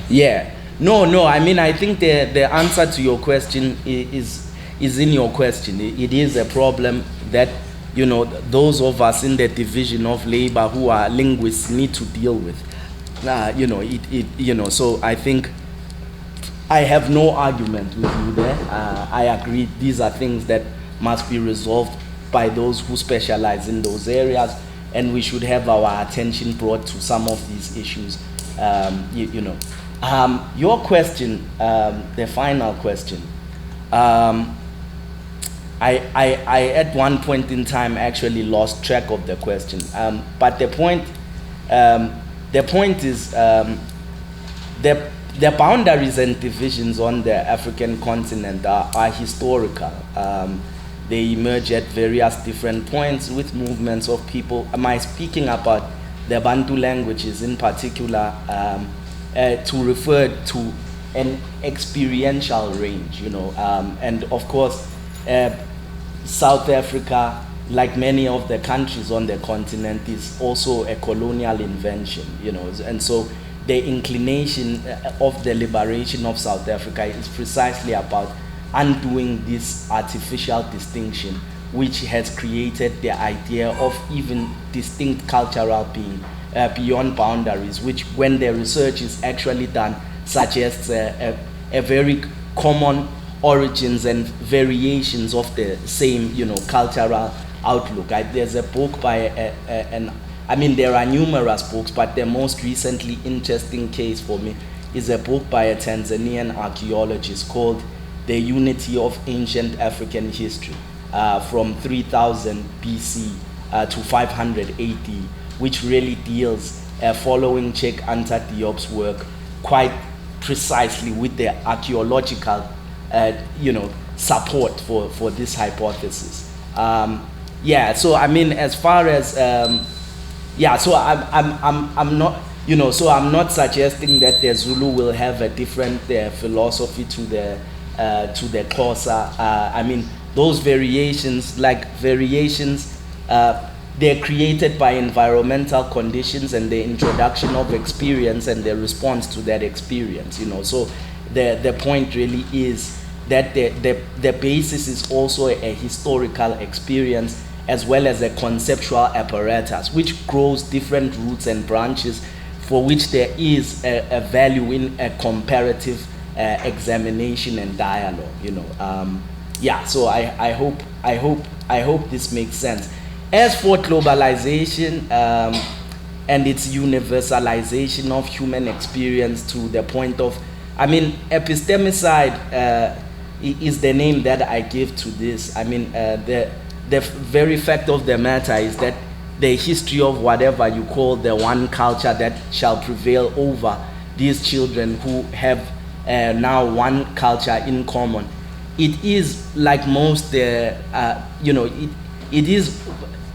yeah. No. I think the answer to your question is in your question. It is a problem that those of us in the division of labor who are linguists need to deal with. So I think I have no argument with you there. I agree these are things that must be resolved by those who specialize in those areas, and we should have our attention brought to some of these issues. Your question, the final question, I at one point in time actually lost track of the question. But the point is the boundaries and divisions on the African continent are historical. They emerge at various different points with movements of people. Am I speaking about the Bantu languages in particular to refer to an experiential range, and of course, South Africa, like many of the countries on the continent, is also a colonial invention, and so the inclination of the liberation of South Africa is precisely about undoing this artificial distinction, which has created the idea of even distinct cultural being beyond boundaries, which, when the research is actually done, suggests a very common origins and variations of the same, cultural outlook. There's a book by there are numerous books, but the most recently interesting case for me is a book by a Tanzanian archaeologist called the unity of ancient African history from 3000 BC to 500 AD, which really deals, following Cheikh Anta Diop's work, quite precisely with the archaeological support for this hypothesis. So I mean, as far as so I'm not, so I'm not suggesting that the Zulu will have a different philosophy to the Xhosa. I mean, those variations, they're created by environmental conditions and the introduction of experience and the response to that experience. So the point really is that the basis is also a historical experience as well as a conceptual apparatus, which grows different roots and branches for which there is a value in a comparative examination and dialogue. So I hope this makes sense. As for globalization and its universalization of human experience to the point of, I mean, epistemicide is the name that I give to this. I mean, the very fact of the matter is that the history of whatever you call the one culture that shall prevail over these children who have now one culture in common, it is like most, it is,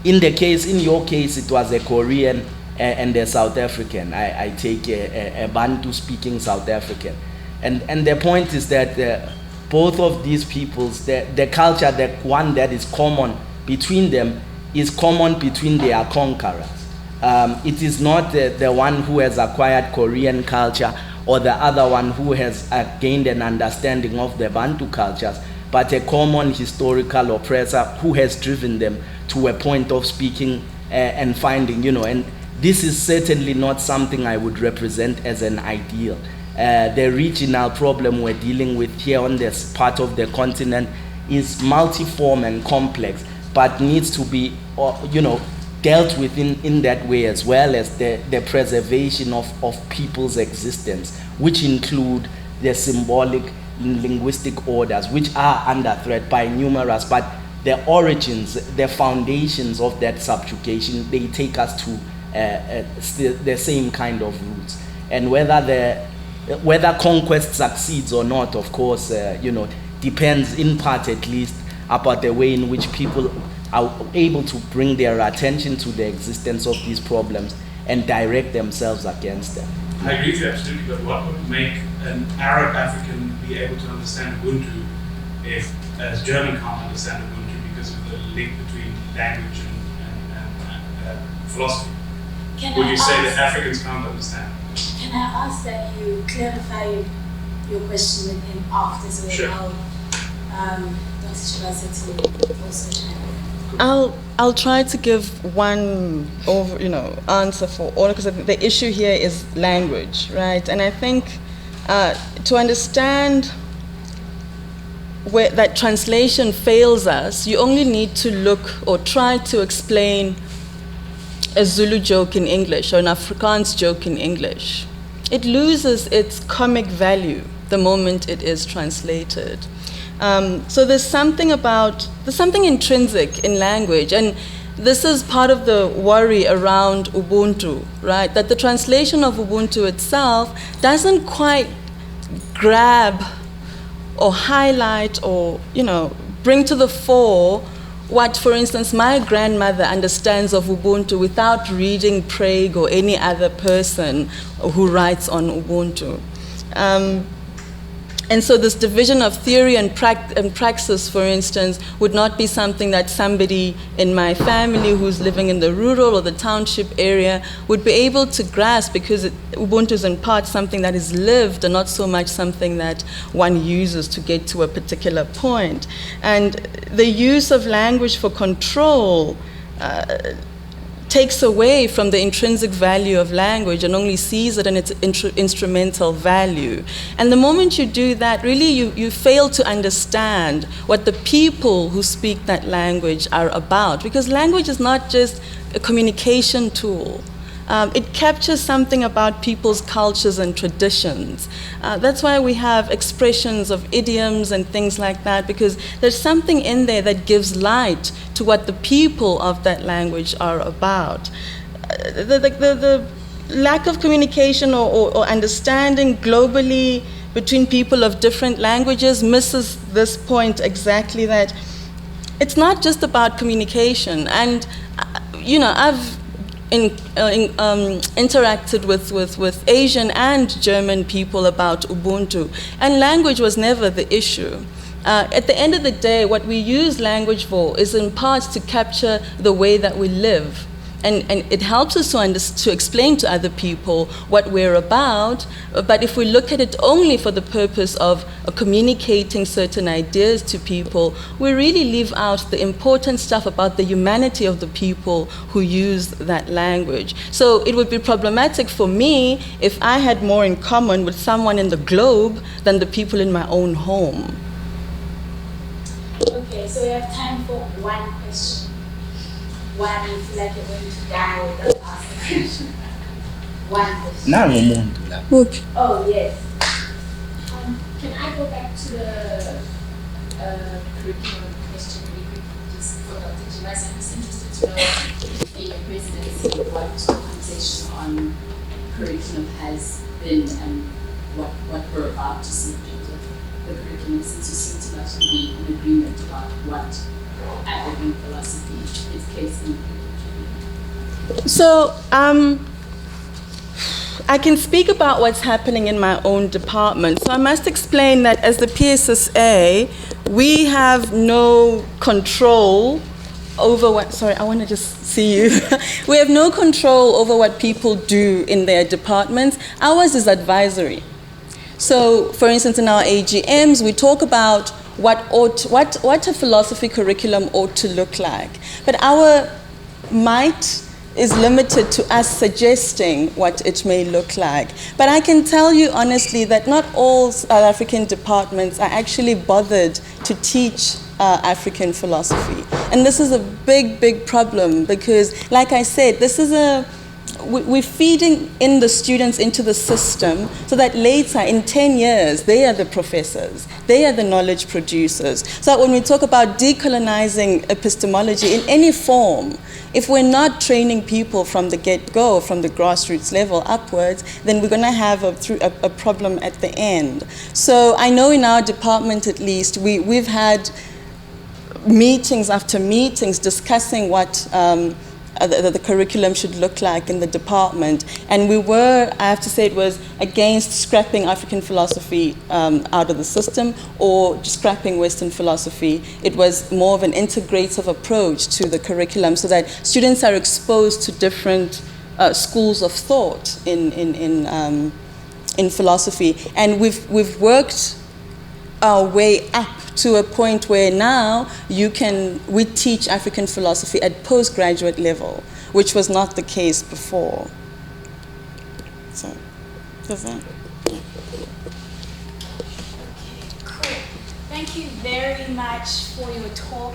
in your case, it was a Korean and a South African. I take a Bantu-speaking South African. And the point is that both of these peoples, the culture, the one that is common between them, is common between their conquerors. It is not the one who has acquired Korean culture or the other one who has gained an understanding of the Bantu cultures, but a common historical oppressor who has driven them to a point of speaking and finding, and this is certainly not something I would represent as an ideal. The regional problem we're dealing with here on this part of the continent is multiform and complex, but needs to be, dealt with in that way, as well as the preservation of people's existence, which include the symbolic linguistic orders, which are under threat by numerous, but the origins, the foundations of that subjugation, they take us to the same kind of roots. And whether conquest succeeds or not, of course, depends in part at least about the way in which people are able to bring their attention to the existence of these problems and direct themselves against them. I agree with you absolutely, but what would make an Arab African be able to understand Ubuntu if a German can't understand Ubuntu because of the link between language and philosophy? Would you say that Africans can't understand? Can I ask that you clarify your question with him after, so sure. Dr. Chibasa to also chime in? I'll try to give one answer for all, because the issue here is language, right? And I think to understand where that translation fails us, you only need to look or try to explain a Zulu joke in English or an Afrikaans joke in English. It loses its comic value the moment it is translated. So there's something intrinsic in language, and this is part of the worry around Ubuntu, right? That the translation of Ubuntu itself doesn't quite grab or highlight or, bring to the fore what, for instance, my grandmother understands of Ubuntu without reading Prague or any other person who writes on Ubuntu. And so this division of theory and praxis, for instance, would not be something that somebody in my family who's living in the rural or the township area would be able to grasp, because Ubuntu is in part something that is lived and not so much something that one uses to get to a particular point. And the use of language for control takes away from the intrinsic value of language and only sees it in its instrumental value. And the moment you do that, really you fail to understand what the people who speak that language are about, because language is not just a communication tool. It captures something about people's cultures and traditions. That's why we have expressions of idioms and things like that, because there's something in there that gives light to what the people of that language are about. The lack of communication or understanding globally between people of different languages misses this point exactly, that it's not just about communication. And, I've interacted with Asian and German people about Ubuntu, and language was never the issue. At the end of the day, what we use language for is in part to capture the way that we live. And it helps us to explain to other people what we're about, but if we look at it only for the purpose of communicating certain ideas to people, we really leave out the important stuff about the humanity of the people who use that language. So it would be problematic for me if I had more in common with someone in the globe than the people in my own home. Okay, so we have time for one question. One, you feel like you're going to die without asking a question. One question. Okay. Oh, yes. Can I go back to the curriculum question really quickly, just for Dr. Jibas? I'm just interested to know if in your presidency what conversation on curriculum has been and what we're about to see in terms of the curriculum, since you seem to actually be in agreement about what African philosophy is placing. So, I can speak about what's happening in my own department. So I must explain that as the PSSA, we have no control over what, sorry, I want to just see you. We have no control over what people do in their departments. Ours is advisory. So, for instance, in our AGMs, we talk about what a philosophy curriculum ought to look like. But our might is limited to us suggesting what it may look like. But I can tell you honestly that not all South African departments are actually bothered to teach African philosophy. And this is a big, big problem because, like I said, this is we're feeding in the students into the system so that later, in 10 years, they are the professors. They are the knowledge producers. So when we talk about decolonizing epistemology in any form, if we're not training people from the get-go, from the grassroots level upwards, then we're going to have a problem at the end. So I know in our department, at least, we've had meetings after meetings discussing what the curriculum should look like in the department. And we were, I have to say, it was against scrapping African philosophy out of the system or scrapping Western philosophy. It was more of an integrative approach to the curriculum so that students are exposed to different schools of thought in philosophy. And we've worked our way up to a point where now we teach African philosophy at postgraduate level, which was not the case before. So, does that? Okay, cool. Thank you very much for your talk.